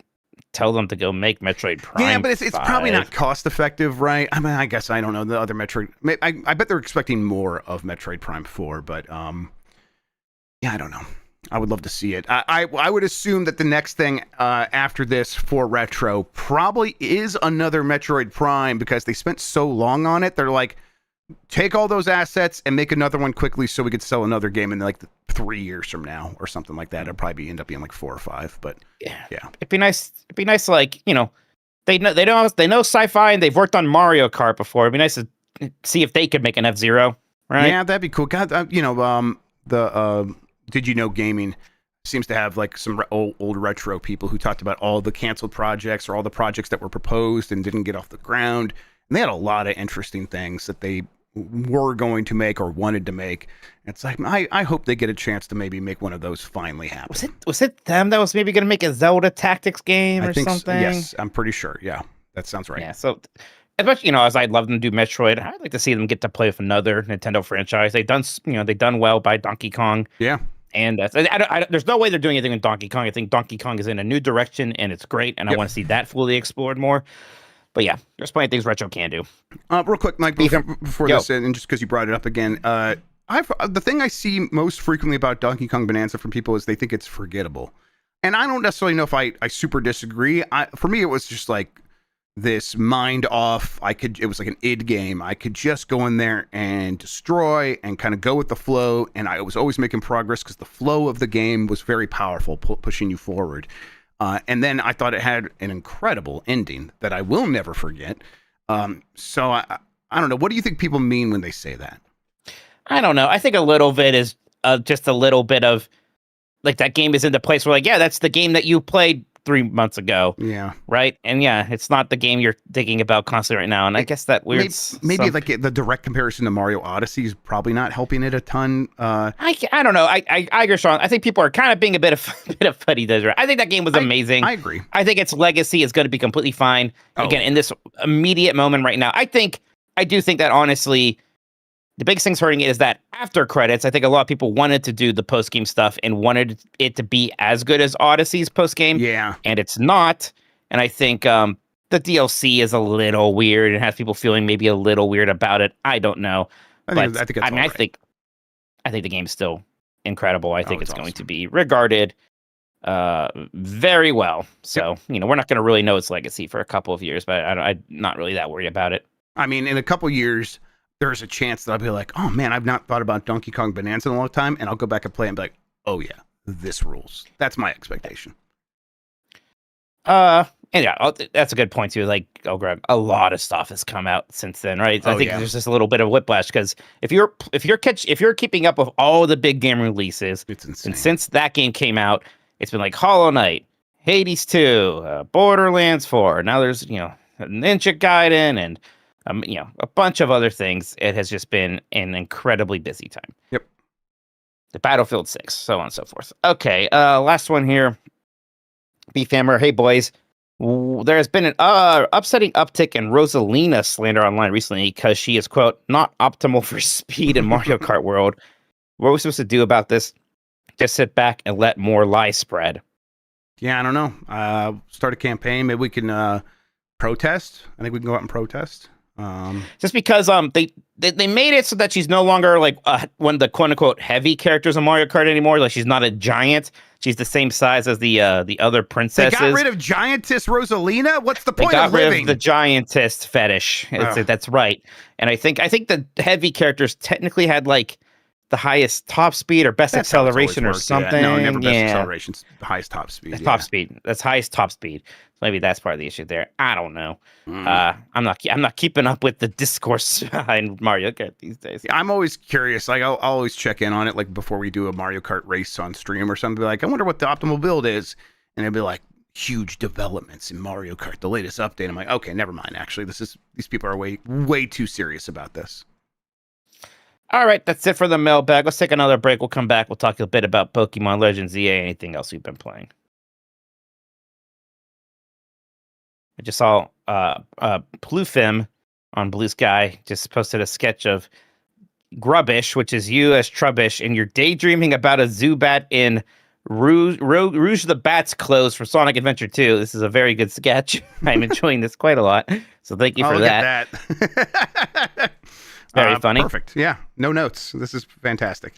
B: tell them to go make Metroid Prime.
C: Yeah, but it's probably not cost effective, right? I mean, I guess I don't know the other Metroid. I bet they're expecting more of Metroid Prime 4, but yeah, I don't know. I would love to see it. I would assume that the next thing after this for Retro probably is another Metroid Prime because they spent so long on it. They're like, take all those assets and make another one quickly so we could sell another game in like 3 years from now or something like that. It'll probably end up being like 4 or 5, but yeah.
B: It'd be nice. Like, they know sci-fi and they've worked on Mario Kart before. It'd be nice to see if they could make an F-Zero, right?
C: Yeah, that'd be cool. God, Did You Know Gaming seems to have like some old retro people who talked about all the canceled projects or all the projects that were proposed and didn't get off the ground. And they had a lot of interesting things that they were going to make or wanted to make. It's like, I hope they get a chance to maybe make one of those finally happen.
B: Was it them that was maybe going to make a Zelda Tactics game or something?
C: So, yes, I'm pretty sure. Yeah, that sounds right.
B: Yeah, so especially, as I'd love them to do Metroid, I'd like to see them get to play with another Nintendo franchise. They've done well by Donkey Kong.
C: Yeah.
B: And there's no way they're doing anything with Donkey Kong. I think Donkey Kong is in a new direction, and it's great, and I want to see that fully explored more. But yeah, there's plenty of things retro can do.
C: Real quick, Mike, before this, and just because you brought it up again, the thing I see most frequently about Donkey Kong Bonanza from people is they think it's forgettable. And I don't necessarily know if I super disagree. For me, it was just like this mind off. It was like an id game. I could just go in there and destroy and kind of go with the flow. And I was always making progress because the flow of the game was very powerful, pushing you forward. And then I thought it had an incredible ending that I will never forget. So I don't know. What do you think people mean when they say that?
B: I don't know. I think a little bit is just a little bit of like that game is in the place where like, yeah, that's the game that you played 3 months ago. Yeah. Right. And yeah, it's not the game you're thinking about constantly right now. And I guess that weird.
C: Maybe like the direct comparison to Mario Odyssey is probably not helping it a ton.
B: I don't know. I agree, Sean. I think people are kind of being a bit of fuddy duddy. I think that game was amazing.
C: I agree.
B: I think its legacy is going to be completely fine. Again, in this immediate moment right now, I do think that honestly, the biggest thing's hurting it is that after credits, I think a lot of people wanted to do the post-game stuff and wanted it to be as good as Odyssey's post-game.
C: Yeah.
B: And it's not. And I think the DLC is a little weird and has people feeling maybe a little weird about it. I don't know. I think the game's still incredible. I think it's going to be regarded very well. So, we're not going to really know its legacy for a couple of years, but I'm not really that worried about it.
C: I mean, in a couple years, there's a chance that I'll be like, oh man, I've not thought about Donkey Kong Bonanza in a long time, and I'll go back and play and be like, oh yeah, this rules. That's my expectation.
B: And yeah, that's a good point too. Like, Grubb, a lot of stuff has come out since then, right? I think there's just a little bit of whiplash because if you're keeping up with all the big game releases,
C: it's insane.
B: And since that game came out, it's been like Hollow Knight, Hades 2, Borderlands 4. Now there's Ninja Gaiden and a bunch of other things. It has just been an incredibly busy time.
C: Yep.
B: The Battlefield 6, so on and so forth. Okay, last one here. Beef Hammer, hey boys. There has been an upsetting uptick in Rosalina slander online recently because she is, quote, not optimal for speed in Mario Kart World. What are we supposed to do about this? Just sit back and let more lies spread.
C: Yeah, I don't know. Start a campaign. Maybe we can protest. I think we can go out and protest.
B: Just because they made it so that she's no longer like one of the quote unquote heavy characters in Mario Kart anymore. Like she's not a giant. She's the same size as the other princesses.
C: They got rid of Giantess Rosalina. What's the point of living?
B: They got rid of the Giantess fetish. That's right. And I think the heavy characters technically had like the highest top speed or best acceleration or something.
C: Yeah. No, never best acceleration. The highest top speed.
B: Top speed. That's highest top speed. Maybe that's part of the issue there. I don't know. I'm not keeping up with the discourse behind Mario Kart these days.
C: Yeah, I'm always curious. Like I'll always check in on it, like before we do a Mario Kart race on stream or something. Be like, I wonder what the optimal build is, and it'll be like huge developments in Mario Kart, the latest update. I'm like, okay, never mind. Actually, these people are way too serious about this.
B: All right, that's it for the mailbag. Let's take another break. We'll come back. We'll talk a bit about Pokemon Legends ZA, anything else we've been playing. I just saw Plufim on Blue Sky just posted a sketch of Grubbish, which is you as Trubbish, and you're daydreaming about a Zubat in Rouge the Bat's clothes for Sonic Adventure 2. This is a very good sketch. I'm enjoying this quite a lot. So thank you for that.
C: Look at that.
B: Very funny.
C: Perfect. Yeah. No notes. This is fantastic.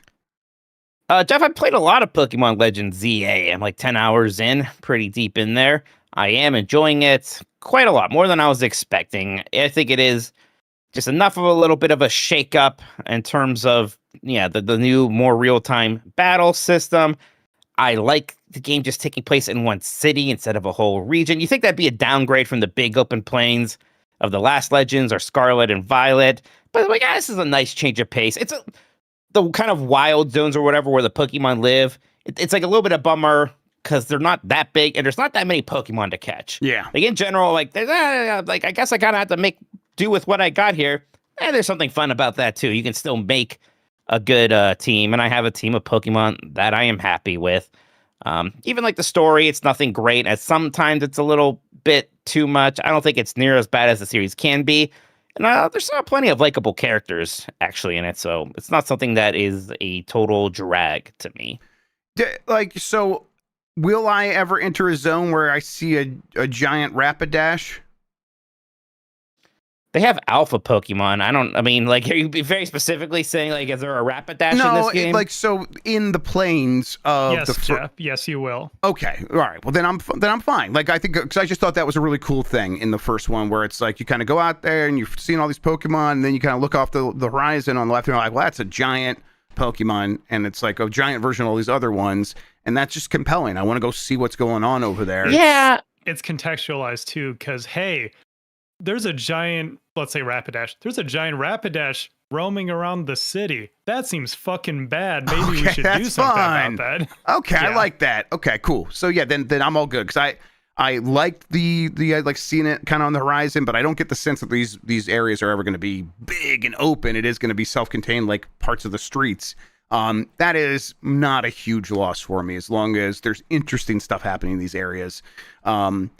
B: Jeff, I played a lot of Pokemon Legends ZA. I'm like 10 hours in, pretty deep in there. I am enjoying it quite a lot, more than I was expecting. I think it is just enough of a little bit of a shake-up in terms of, the new, more real-time battle system. I like the game just taking place in one city instead of a whole region. You think that'd be a downgrade from the big open plains of the last Legends or Scarlet and Violet. But like, this is a nice change of pace. It's the kind of wild zones or whatever where the Pokemon live. It's like a little bit of bummer because they're not that big and there's not that many Pokemon to catch.
C: Yeah.
B: Like in general, like I guess I kind of have to make do with what I got here. There's something fun about that too. You can still make a good team, and I have a team of Pokemon that I am happy with. Even like the story, it's nothing great. As sometimes it's a little bit too much. I don't think it's near as bad as the series can be. And there's still plenty of likable characters actually in it, so it's not something that is a total drag to me.
C: So will I ever enter a zone where I see a giant Rapidash?
B: They have alpha Pokemon. I mean, like, are you very specifically saying, like, is there a Rapidash in this game?
C: Like, so in the plains of
E: Yes, Jeff. Yes, you will.
C: Okay, all right. Well, then I'm fine. Like, I think because I just thought that was a really cool thing in the first one, where it's like you kind of go out there and you've seen all these Pokemon, and then you kind of look off the horizon on the left, and you're like, well, that's a giant Pokemon, and it's like a giant version of all these other ones, and that's just compelling. I want to go see what's going on over there.
B: Yeah,
E: it's contextualized too, because hey, there's a giant, let's say Rapidash. There's a giant Rapidash roaming around the city. That seems fucking bad. Maybe we should do something about that.
C: Okay, yeah. I like that. Okay, cool. So yeah, then I'm all good, because I liked the I like seeing it kind of on the horizon, but I don't get the sense that these areas are ever going to be big and open. It is going to be self-contained, like parts of the streets. That is not a huge loss for me, as long as there's interesting stuff happening in these areas. And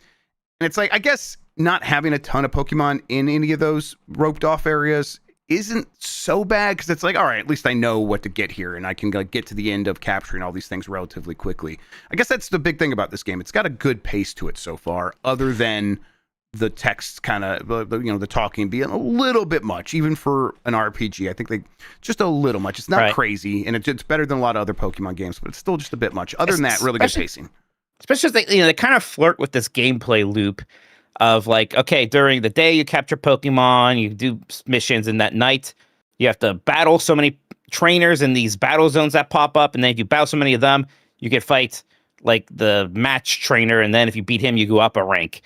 C: it's like, I guess not having a ton of Pokemon in any of those roped off areas isn't so bad, because it's like, all right, at least I know what to get here, and I can like get to the end of capturing all these things relatively quickly. I guess that's the big thing about this game. It's got a good pace to it so far, other than the text kind of, the talking being a little bit much, even for an RPG. I think they just a little much. It's not crazy, and it's better than a lot of other Pokemon games, but it's still just a bit much. Other than that, really good pacing.
B: Especially as they kind of flirt with this gameplay loop of like, okay, during the day you capture Pokemon, you do missions, and that night you have to battle so many trainers in these battle zones that pop up, and then if you battle so many of them, you can fight like the match trainer, and then if you beat him, you go up a rank.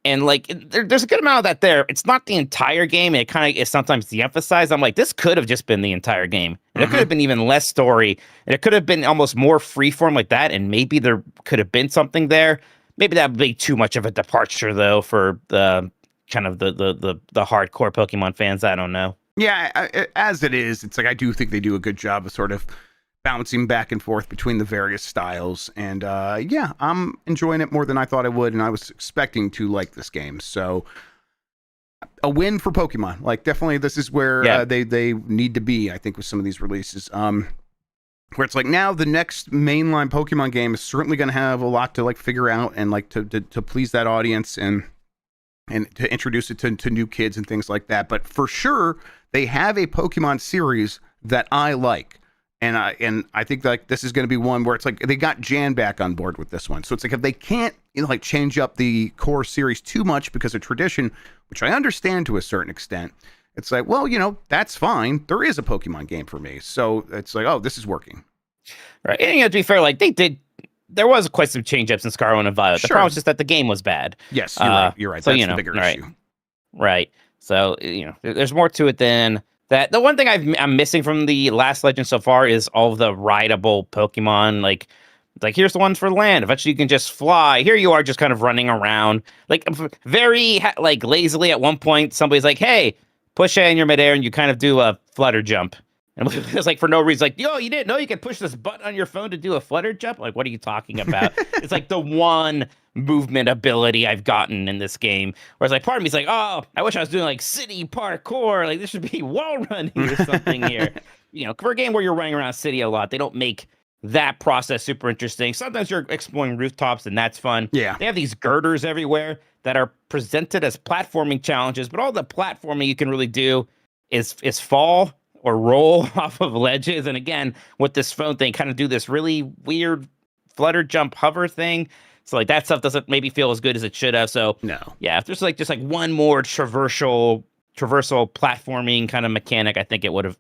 B: And like, there's a good amount of that there. It's not the entire game, and it kind of is sometimes de-emphasized. I'm like, this could have just been the entire game. And it could have been even less story, and it could have been almost more freeform like that, and maybe there could have been something there. Maybe that would be too much of a departure, though, for the kind of the hardcore Pokemon fans. I don't know.
C: Yeah, as it is, it's like I do think they do a good job of sort of bouncing back and forth between the various styles. And yeah, I'm enjoying it more than I thought I would, and I was expecting to like this game. So a win for Pokemon. Like, definitely this is where they need to be, I think, with some of these releases. Where it's like, now the next mainline Pokemon game is certainly going to have a lot to like figure out, and like to please that audience, and to introduce it to new kids and things like that. But for sure, they have a Pokemon series that I like. And I think like this is going to be one where it's like they got Jan back on board with this one. So it's like, if they can't like change up the core series too much because of tradition, which I understand to a certain extent, it's like, well, that's fine. There is a Pokemon game for me. So it's like, oh, this is working.
B: Right. And to be fair, like there was quite some change-ups in Scarlet and Violet. The problem was just that the game was bad.
C: Yes, you're right. You're right. So, that's the bigger issue.
B: Right. So, there's more to it than that. The one thing I'm missing from the last Legend so far is all of the rideable Pokemon. Like here's the ones for land. Eventually you can just fly. Here you are just kind of running around. Like, very like lazily at one point, somebody's like, hey, push A in your midair, and you kind of do a flutter jump. And it's like, for no reason, like, yo, you didn't know you could push this button on your phone to do a flutter jump? Like, what are you talking about? It's like the one movement ability I've gotten in this game. Whereas like part of me is like, oh, I wish I was doing like city parkour. Like, this should be wall running or something here. For a game where you're running around a city a lot, they don't make that process super interesting. Sometimes you're exploring rooftops, and that's fun.
C: Yeah.
B: They have these girders everywhere that are presented as platforming challenges, but all the platforming you can really do is fall or roll off of ledges. And again, with this phone thing, kind of do this really weird flutter jump hover thing. So like that stuff doesn't maybe feel as good as it should have. So
C: no.
B: Yeah, if there's like just like one more traversal platforming kind of mechanic, I think it would have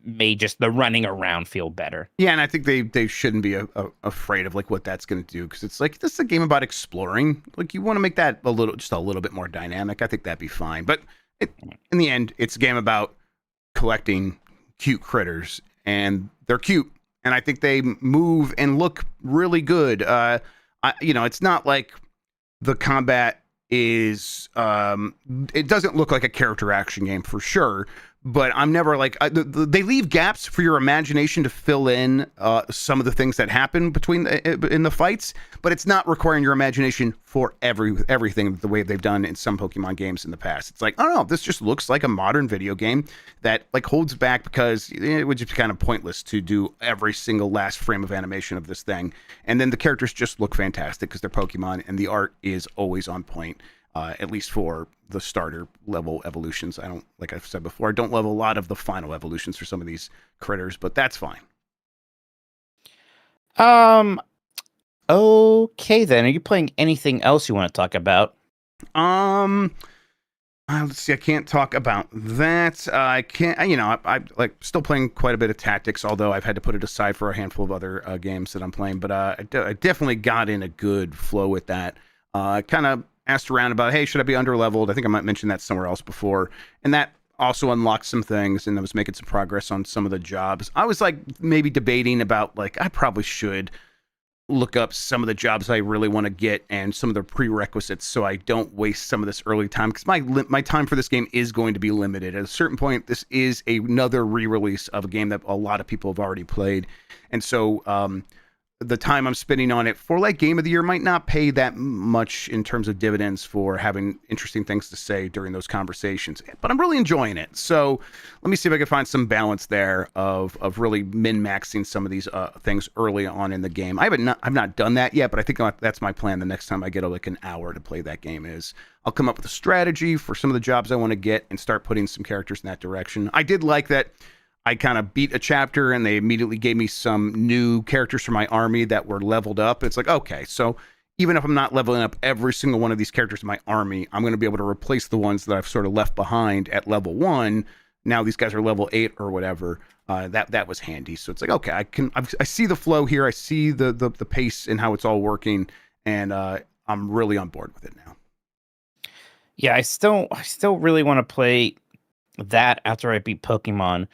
B: made just the running around feel better.
C: Yeah, and I think they shouldn't be afraid of like what that's going to do, because it's like, this is a game about exploring. Like, you want to make that a little bit more dynamic. I think that'd be fine. But in the end, it's a game about collecting cute critters, and they're cute, and I think they move and look really good. It's not like the combat is it doesn't look like a character action game for sure, but I'm never like, they leave gaps for your imagination to fill in some of the things that happen in the fights, but it's not requiring your imagination for everything the way they've done in some Pokemon games in the past. It's like, I don't know, this just looks like a modern video game that like holds back, because it would just be kind of pointless to do every single last frame of animation of this thing. And then the characters just look fantastic because they're Pokemon, and the art is always on point. at least for the starter level evolutions. I don't, like I've said before, I don't level a lot of the final evolutions for some of these critters, but that's fine.
B: Okay then. Are you playing anything else you want to talk about?
C: Let's see. I can't talk about that. I can't. I like still playing quite a bit of Tactics, although I've had to put it aside for a handful of other games that I'm playing. But I definitely got in a good flow with that. I kind of asked around about, hey, should I be underleveled? I think I might mention that somewhere else before, and that also unlocked some things, and I was making some progress on some of the jobs. I was like maybe debating about like I probably should look up some of the jobs I really want to get and some of the prerequisites so I don't waste some of this early time, because my time for this game is going to be limited. At a certain point, this is another re-release of a game that a lot of people have already played, and so the time I'm spending on it for like Game of the Year might not pay that much in terms of dividends for having interesting things to say during those conversations, but I'm really enjoying it. So let me see if I can find some balance there of really min-maxing some of these things early on in the game. I've not done that yet, but I think that's my plan. The next time I get like an hour to play that game is I'll come up with a strategy for some of the jobs I want to get and start putting some characters in that direction. I did like that I kind of beat a chapter and they immediately gave me some new characters for my army that were leveled up. It's like, okay, so even if I'm not leveling up every single one of these characters in my army, I'm going to be able to replace the ones that I've sort of left behind at level 1. Now these guys are level 8 or whatever. That was handy. So it's like, okay, I see the flow here. I see the pace and how it's all working, and I'm really on board with it now.
B: Yeah, I still really want to play that after I beat Pokemon.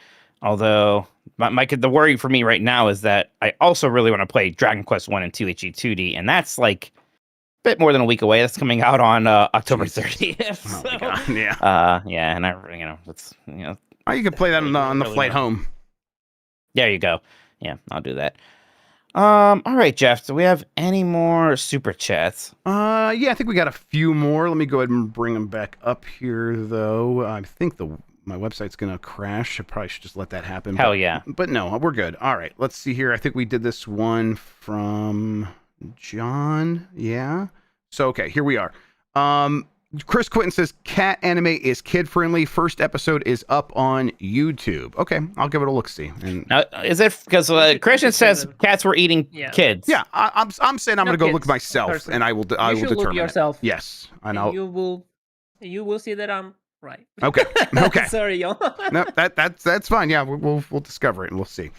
B: Although the worry for me right now is that I also really want to play Dragon Quest 1 and 2 HE2D, and that's like a bit more than a week away. That's coming out on October 30th.
C: Oh my God, yeah.
B: Yeah, and it's
C: Oh, you can play that on the flight home.
B: There you go. Yeah, I'll do that. All right, Jeff. Do we have any more super chats?
C: Yeah, I think we got a few more. Let me go ahead and bring them back up here, though. I think my website's gonna crash. I probably should just let that happen.
B: Hell yeah.
C: But no, we're good. All right, let's see here. I think we did this one from John. Yeah. So okay, here we are. Chris Quinton says cat anime is kid friendly. First episode is up on YouTube. Okay, I'll give it a look. See. And
B: now, is it because Christian says cats were eating kids?
C: Yeah, I'm saying I'm gonna go look myself, and I will determine
D: look yourself.
C: It. Yes,
D: and you will see that I'm right.
C: Okay.
D: Sorry, y'all.
C: No, that's fine. Yeah, we'll discover it and we'll see.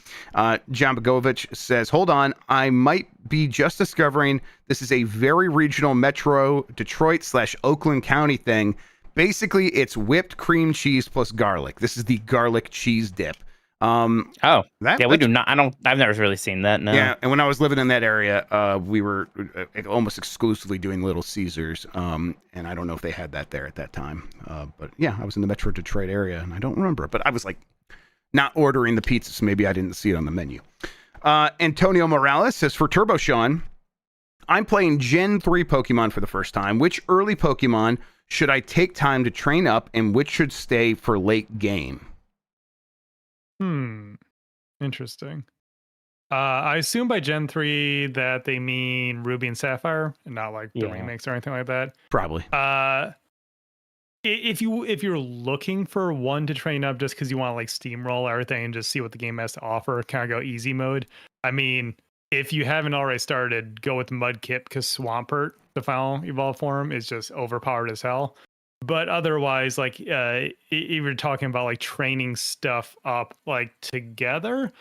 C: John Bogovich says, "Hold on, I might be just discovering this is a very regional Metro Detroit / Oakland County thing. Basically, it's whipped cream cheese plus garlic. This is the garlic cheese dip."
B: We do not. I've never really seen that. No.
C: Yeah, and when I was living in that area, we were almost exclusively doing Little Caesars, and I don't know if they had that there at that time. But yeah, I was in the Metro Detroit area, and I don't remember it. But I was like not ordering the pizza, so maybe I didn't see it on the menu. Antonio Morales says, for Turbo Sean, I'm playing Gen 3 Pokemon for the first time. Which early Pokemon should I take time to train up, and which should stay for late game?
E: Interesting. I assume by Gen 3 that they mean Ruby and Sapphire, and not like the remakes or anything like that.
C: Probably.
E: If you're looking for one to train up just because you want to like steamroll everything and just see what the game has to offer, kind of go easy mode. I mean, if you haven't already started, go with Mudkip, because Swampert, the final evolved form, is just overpowered as hell. But otherwise, like, if you're talking about like training stuff up like together,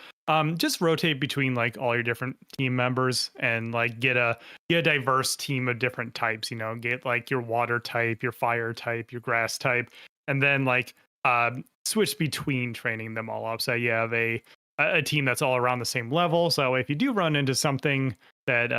E: just rotate between like all your different team members and like get a diverse team of different types. You know, get like your water type, your fire type, your grass type, and then like switch between training them all up. So you have a team that's all around the same level. So if you do run into something that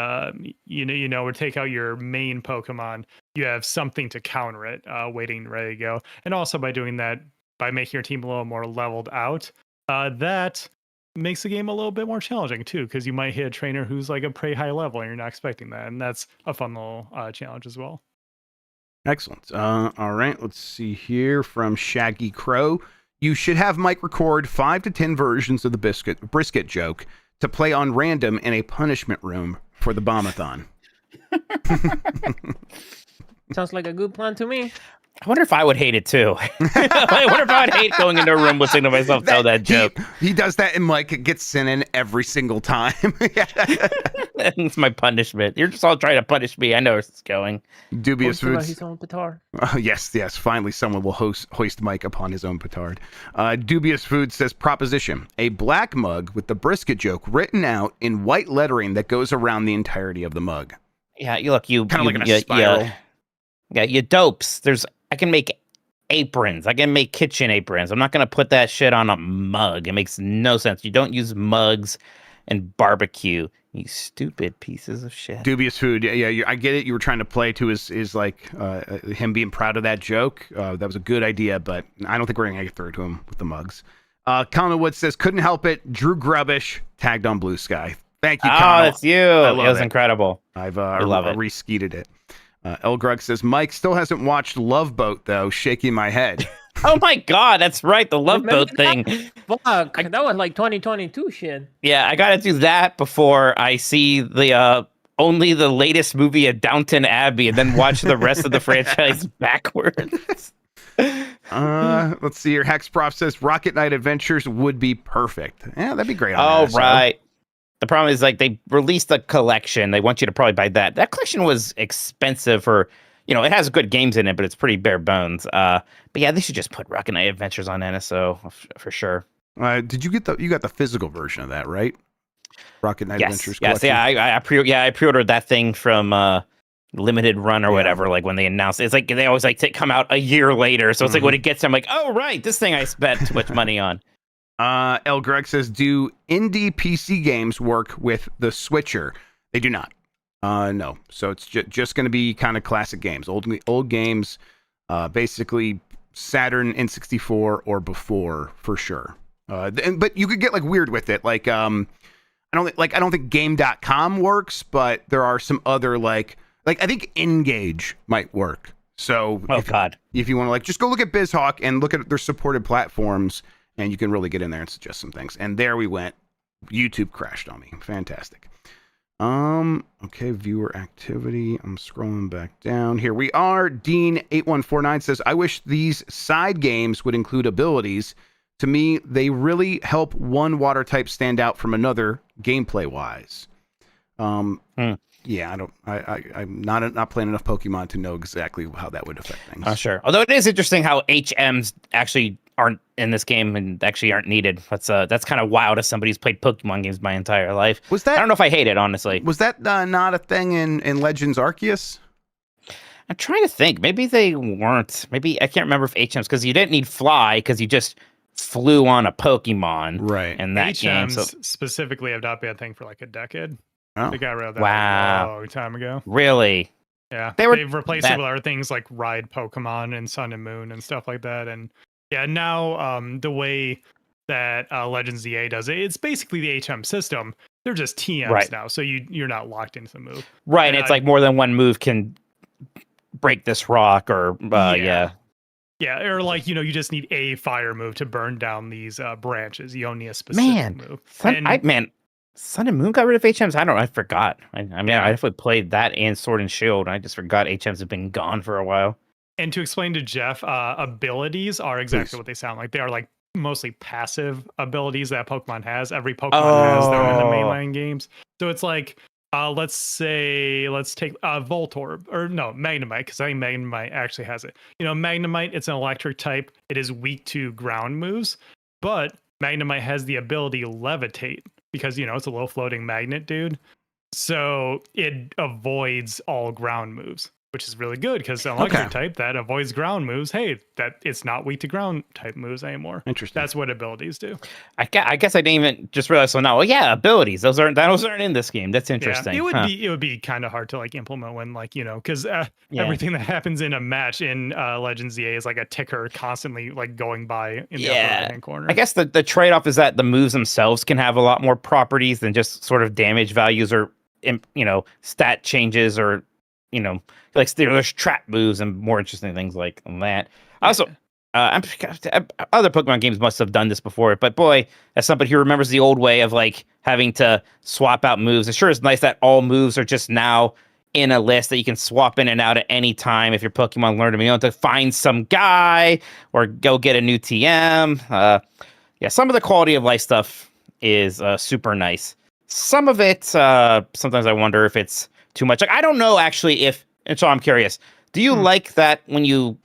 E: would take out your main Pokemon, you have something to counter it, waiting ready to go. And also by doing that, by making your team a little more leveled out, that makes the game a little bit more challenging too, because you might hit a trainer who's like a pretty high level and you're not expecting that, and that's a fun little challenge as well.
C: Excellent. All right, let's see here from Shaggy Crow. You should have Mike record 5 to 10 versions of the brisket joke to play on random in a punishment room for the Bombathon.
D: Sounds like a good plan to me.
B: I wonder if I would hate it too. I wonder if I would hate going into a room listening to myself tell that joke.
C: He does that and like gets sent in every single time.
B: It's my punishment. You're just all trying to punish me. I know where it's going.
C: Dubious
D: Hoist about
C: Foods.
D: his own petard.
C: Yes. Finally, someone will hoist Mike upon his own petard. Dubious Food says, proposition: a black mug with the brisket joke written out in white lettering that goes around the entirety of the mug.
B: Yeah, you look, you
C: Kind of
B: you,
C: like in a spiral.
B: Yeah, you dopes. I can make aprons. I can make kitchen aprons. I'm not gonna put that shit on a mug. It makes no sense. You don't use mugs and barbecue. You stupid pieces of shit.
C: Dubious Food. Yeah, I get it. You were trying to play to his like him being proud of that joke. That was a good idea, but I don't think we're gonna get through to him with the mugs. Colin Wood says, couldn't help it. Drew Grubbish tagged on Blue Sky. Thank you, Colin.
B: Oh, that's you. It was incredible.
C: I've
B: love it.
C: re-skeeted it. El Grug says, Mike still hasn't watched Love Boat, though, shaking my head.
B: Oh my God, that's right, the Love Boat thing.
D: Fuck, that was like 2022 shit.
B: Yeah, I gotta do that before I see the only the latest movie of Downton Abbey, and then watch the rest of the franchise backwards.
C: Let's see here. Hex Prof says Rocket Knight Adventures would be perfect. Yeah, that'd be great.
B: Oh, right. The problem is, like, they released a collection. They want you to probably buy that. That collection was expensive for, it has good games in it, but it's pretty bare bones. But yeah, they should just put Rocket Knight Adventures on NSO for sure.
C: Did you get you got the physical version of that, right? Rocket Knight Adventures collection?
B: Yes, I pre-ordered that thing from Limited Run or whatever, like when they announced it. It's like they always like to come out a year later. So it's like when it gets, I'm like, oh, right, this thing I spent too much money on.
C: El Greg says, do indie PC games work with the Switcher? They do not. No. So it's just going to be kind of classic games, old games, basically Saturn, N64 or before for sure. But you could get like weird with it. Like, I don't think game.com works, but there are some other like I think Engage might work. So if you want to like just go look at BizHawk and look at their supported platforms, and you can really get in there and suggest some things. And there we went. YouTube crashed on me. Fantastic. Okay, viewer activity. I'm scrolling back down. Here we are. Dean8149 says, I wish these side games would include abilities. To me, they really help one water type stand out from another gameplay wise. Yeah, I'm not playing enough Pokemon to know exactly how that would affect things.
B: Oh, sure. Although it is interesting how HMs actually aren't in this game and actually aren't needed. That's kind of wild as somebody who's played Pokemon games my entire life. I don't know if I hate it, honestly.
C: Was that not a thing in Legends Arceus?
B: I'm trying to think. Maybe they weren't. Maybe I can't remember if HMs, because you didn't need fly because you just flew on a Pokemon.
C: Right.
B: In that game. So
E: specifically have not been a thing for like a decade.
B: Oh.
E: They got rid of that a long time ago.
B: Really?
E: Yeah. They've replaced it with other things like Ride Pokemon and Sun and Moon and stuff like that. And yeah, now the way that Legends EA does it, it's basically the HM system. They're just TMs now, so you're not locked into the move.
B: Right, and it's like more than one move can break this rock, or yeah, or like you just need a fire move to burn down these branches. You don't need a specific move. Sun and Moon got rid of HMs. I forgot. I definitely played that and Sword and Shield. I just forgot HMs have been gone for a while.
E: And to explain to Jeff, abilities are exactly what they sound like. They are like mostly passive abilities that Pokemon has. Every Pokemon has them in the mainline games. So it's like, let's take Voltorb, or no, Magnemite, because I think Magnemite actually has it. Magnemite, it's an electric type. It is weak to ground moves, but Magnemite has the ability Levitate because, it's a low floating magnet, dude. So it avoids all ground moves, which is really good because an electric type that avoids ground moves, hey, that it's not weak to ground type moves anymore.
C: Interesting.
E: That's what abilities do.
B: I guess I didn't even just realize. So now, abilities. Those aren't in this game. That's interesting.
E: Yeah, it would be kind of hard to like implement when because everything that happens in a match in Legends EA is like a ticker constantly like going by in the upper right-hand corner.
B: I guess the trade-off is that the moves themselves can have a lot more properties than just sort of damage values or stat changes or like there's trap moves and more interesting things like that. Also, other Pokemon games must have done this before, but boy, as somebody who remembers the old way of like having to swap out moves, it sure is nice that all moves are just now in a list that you can swap in and out at any time if your Pokemon learn them. You don't have to find some guy or go get a new TM. Yeah, some of the quality of life stuff is super nice. Some of it, sometimes I wonder if it's too much. Like, I don't know, actually, and so I'm curious. Do you like that when you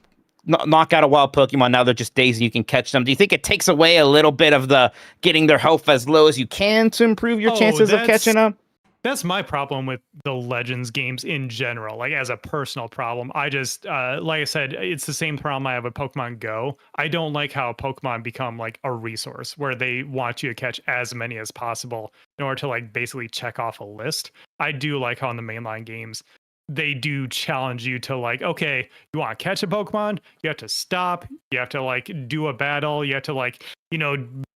B: knock out a wild Pokemon, now they're just days and you can catch them? Do you think it takes away a little bit of the getting their health as low as you can to improve your chances of catching them?
E: That's my problem with the Legends games in general, like as a personal problem. I just, like I said, it's the same problem I have with Pokemon Go. I don't like how Pokemon become like a resource where they want you to catch as many as possible in order to like basically check off a list. I do like how in the mainline games, they do challenge you to like, okay, you want to catch a Pokemon, you have to stop, you have to like do a battle, you have to like,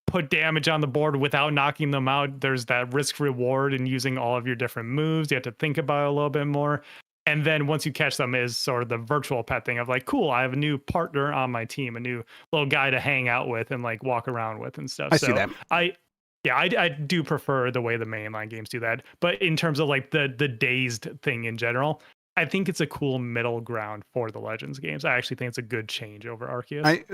E: put damage on the board without knocking them out. There's that risk reward in using all of your different moves. You have to think about it a little bit more. And then once you catch them is sort of the virtual pet thing of like, cool, I have a new partner on my team, a new little guy to hang out with and like walk around with and stuff.
C: I see that.
E: I do prefer the way the mainline games do that. But in terms of like the dazed thing in general, I think it's a cool middle ground for the Legends games. I actually think it's a good change over Arceus.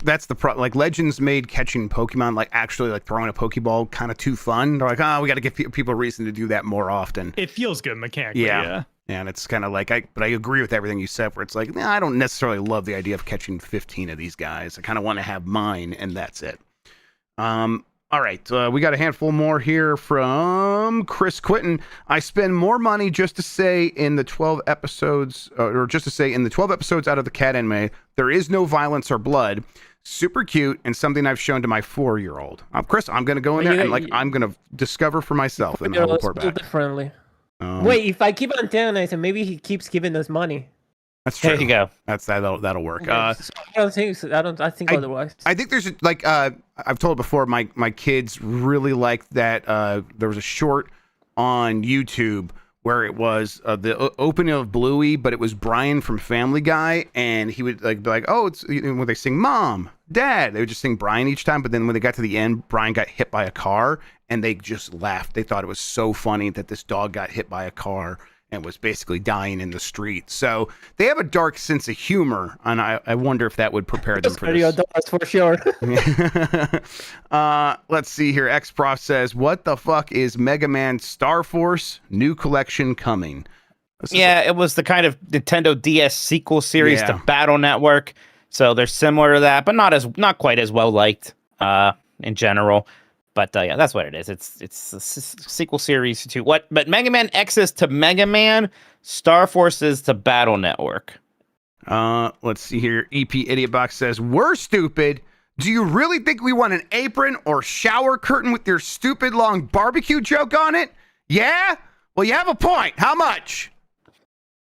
C: That's the problem. Like, Legends made catching Pokemon, like actually like throwing a Pokeball, kind of too fun. They're like, we got to give people a reason to do that more often.
E: It feels good mechanically. Yeah.
C: And it's kind of like, but I agree with everything you said, where it's like, I don't necessarily love the idea of catching 15 of these guys. I kind of want to have mine, and that's it. All right, we got a handful more here from Chris Quinton. I spend more money just to say in the 12 episodes, or just to say in the 12 episodes out of the cat anime, there is no violence or blood. Super cute, and something I've shown to my 4-year-old. Chris, I'm going to go in there and I'm going to discover for myself, and I'll report back.
D: Differently. Wait, if I keep antagonizing, maybe he keeps giving us money.
C: That's true.
B: There you go.
C: That'll work.
D: Okay. So I don't think so. I think otherwise.
C: I think there's like I've told before. My kids really like that. There was a short on YouTube where it was the opening of Bluey, but it was Brian from Family Guy, and he would like be like, "Oh, it's," when they sing "Mom, Dad," they would just sing Brian each time. But then when they got to the end, Brian got hit by a car, and they just laughed. They thought it was so funny that this dog got hit by a car and was basically dying in the street. So they have a dark sense of humor, and I wonder if that would prepare them for this.
D: For sure.
C: Let's see here. X-Prof says, what the fuck is Mega Man Star Force? New collection coming.
B: It was the kind of Nintendo DS sequel series to Battle Network. So they're similar to that, but not quite as well liked in general. But that's what it is. It's a sequel series to what? But Mega Man X is to Mega Man, Star Force is to Battle Network.
C: Let's see here. EP Idiot Box says, we're stupid. Do you really think we want an apron or shower curtain with your stupid long barbecue joke on it? Yeah? Well, you have a point. How much?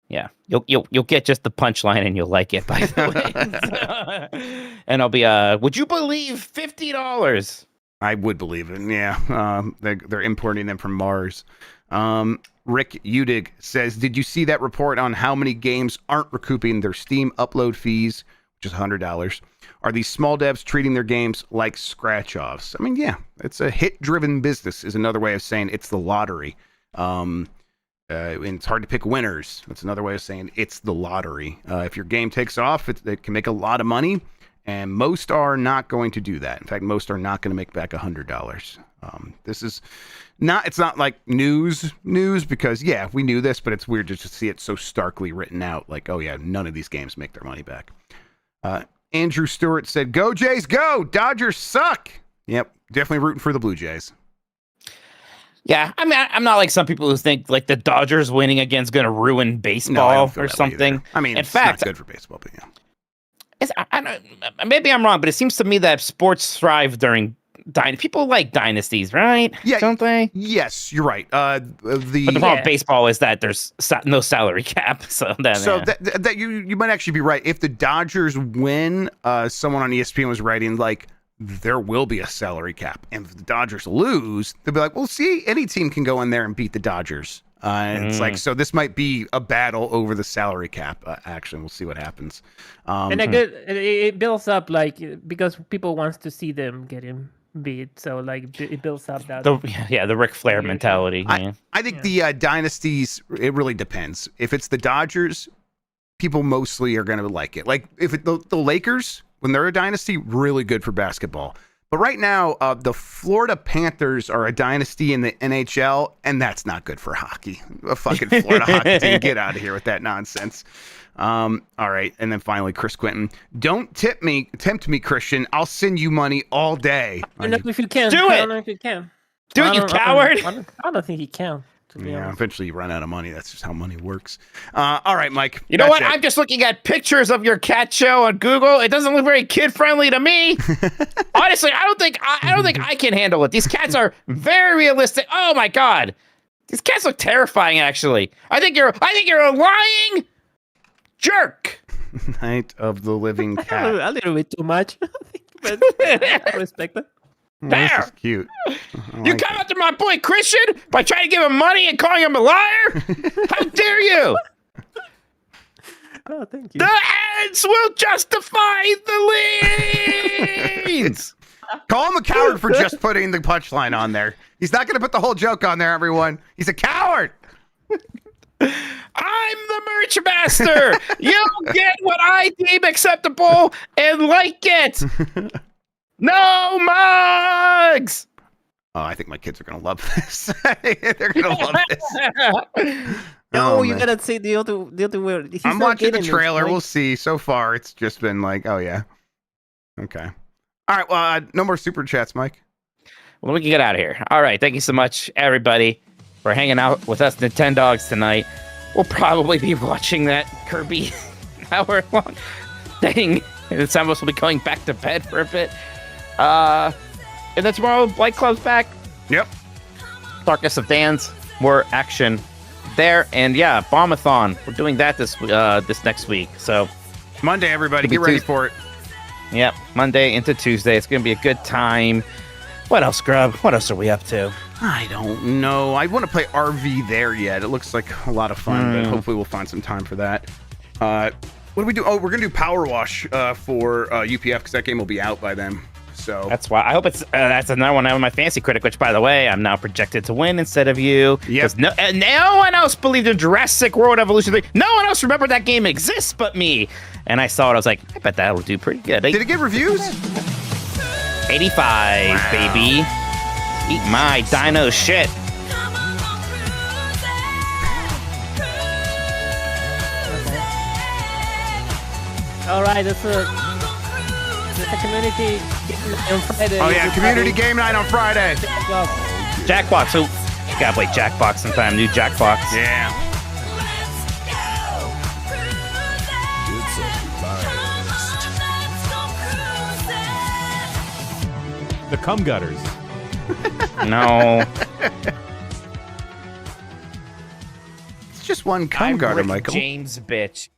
B: Yeah, you'll get just the punchline and you'll like it, by the way. And I'll be would you believe $50?
C: I would believe it. Yeah, they're importing them from Mars. Rick Udig says, did you see that report on how many games aren't recouping their Steam upload fees, which is $100? Are these small devs treating their games like scratch-offs? I mean, yeah, it's a hit-driven business is another way of saying it's the lottery. And it's hard to pick winners. That's another way of saying it's the lottery. If your game takes off, it can make a lot of money. And most are not going to do that. In fact, most are not going to make back $100. This is not, it's not like news because, yeah, we knew this, but it's weird just to see it so starkly written out. Like, oh, yeah, none of these games make their money back. Andrew Stewart said, go Jays, go! Dodgers suck! Yep, definitely rooting for the Blue Jays.
B: Yeah, I mean, I'm not like some people who think like the Dodgers winning again is going to ruin baseball or something.
C: I mean,
B: in
C: it's
B: fact,
C: not good for baseball, but yeah.
B: Maybe I'm wrong, but it seems to me that sports thrive during people like dynasties, right?
C: Yeah,
B: don't they?
C: Yes, you're right.
B: But the problem with baseball is that there's no salary cap,
C: that you might actually be right. If the Dodgers win, someone on ESPN was writing like there will be a salary cap, and if the Dodgers lose, they'll be like, well, see, any team can go in there and beat the Dodgers. And it's like, so this might be a battle over the salary cap action. We'll see what happens.
D: And it builds up like because people wants to see them getting beat. So like it builds up that.
B: The Ric Flair mentality. Yeah.
C: I think the dynasties, it really depends. If it's the Dodgers, people mostly are going to like it. Like if the Lakers, when they're a dynasty, really good for basketball. But right now, the Florida Panthers are a dynasty in the NHL, and that's not good for hockey. A fucking Florida hockey team. Get out of here with that nonsense. All right. And then finally, Chris Quinton. Don't tempt me, Christian. I'll send you money all day.
D: I don't know if you can.
B: Do it.
D: I don't know if you can.
B: Do it, you coward.
D: I don't think he can.
C: Yeah, eventually you run out of money. That's just how money works. All right, Mike.
B: You know what? I'm just looking at pictures of your cat show on Google. It doesn't look very kid friendly to me. Honestly, I don't think I can handle it. These cats are very realistic. Oh my god, these cats look terrifying. Actually, I think you're a lying jerk.
C: Night of the Living Cat.
D: A little bit too much, but I respect it.
C: This is cute.
B: You come after my boy Christian by trying to give him money and calling him a liar? How dare you?
D: Oh, thank you.
B: The ends will justify the means.
C: Call him a coward for just putting the punchline on there. He's not going to put the whole joke on there, everyone. He's a coward.
B: I'm the merch master. You get what I deem acceptable and like it. No mugs!
C: Oh, I think my kids are going to love this. They're going to love this.
D: No, you gotta say the other word.
C: I'm watching the trailer. We'll see. So far, it's just been like, oh, yeah. Okay. All right. Well, no more super chats, Mike.
B: Well, we can get out of here. All right. Thank you so much, everybody, for hanging out with us Nintendogs tonight. We'll probably be watching that Kirby hour-long thing. And some of us will be going back to bed for a bit. And then tomorrow, Blight Club's back.
C: Yep.
B: Darkness of Dan's, more action there. And yeah, Bombathon. We're doing that this next week. So
C: Monday, everybody, get ready for it.
B: Yep, Monday into Tuesday. It's going to be a good time. What else, Grubb? What else are we up to?
C: I don't know. I want to play RV there yet. It looks like a lot of fun, but hopefully we'll find some time for that. What do we do? Oh, we're going to do Power Wash for UPF because that game will be out by then. So
B: that's why I hope it's that's another one on my fancy critic, which by the way I'm now projected to win instead of you.
C: Yes.
B: No one else believed in Jurassic World Evolution 3. No one else remembered that game exists but me. And I saw it. I was like, I bet that'll do pretty good.
C: Did it get reviews?
B: 85, wow. Baby. Eat my dino shit.
D: All right, that's a community game night on Friday.
C: Oh yeah, community game night on Friday.
B: Jackbox. So you gotta play Jackbox sometime. New Jackbox.
C: Yeah.
F: The Cum Gutters.
B: No.
C: It's just one cum gutter,
B: Rick
C: Michael.
B: James, bitch.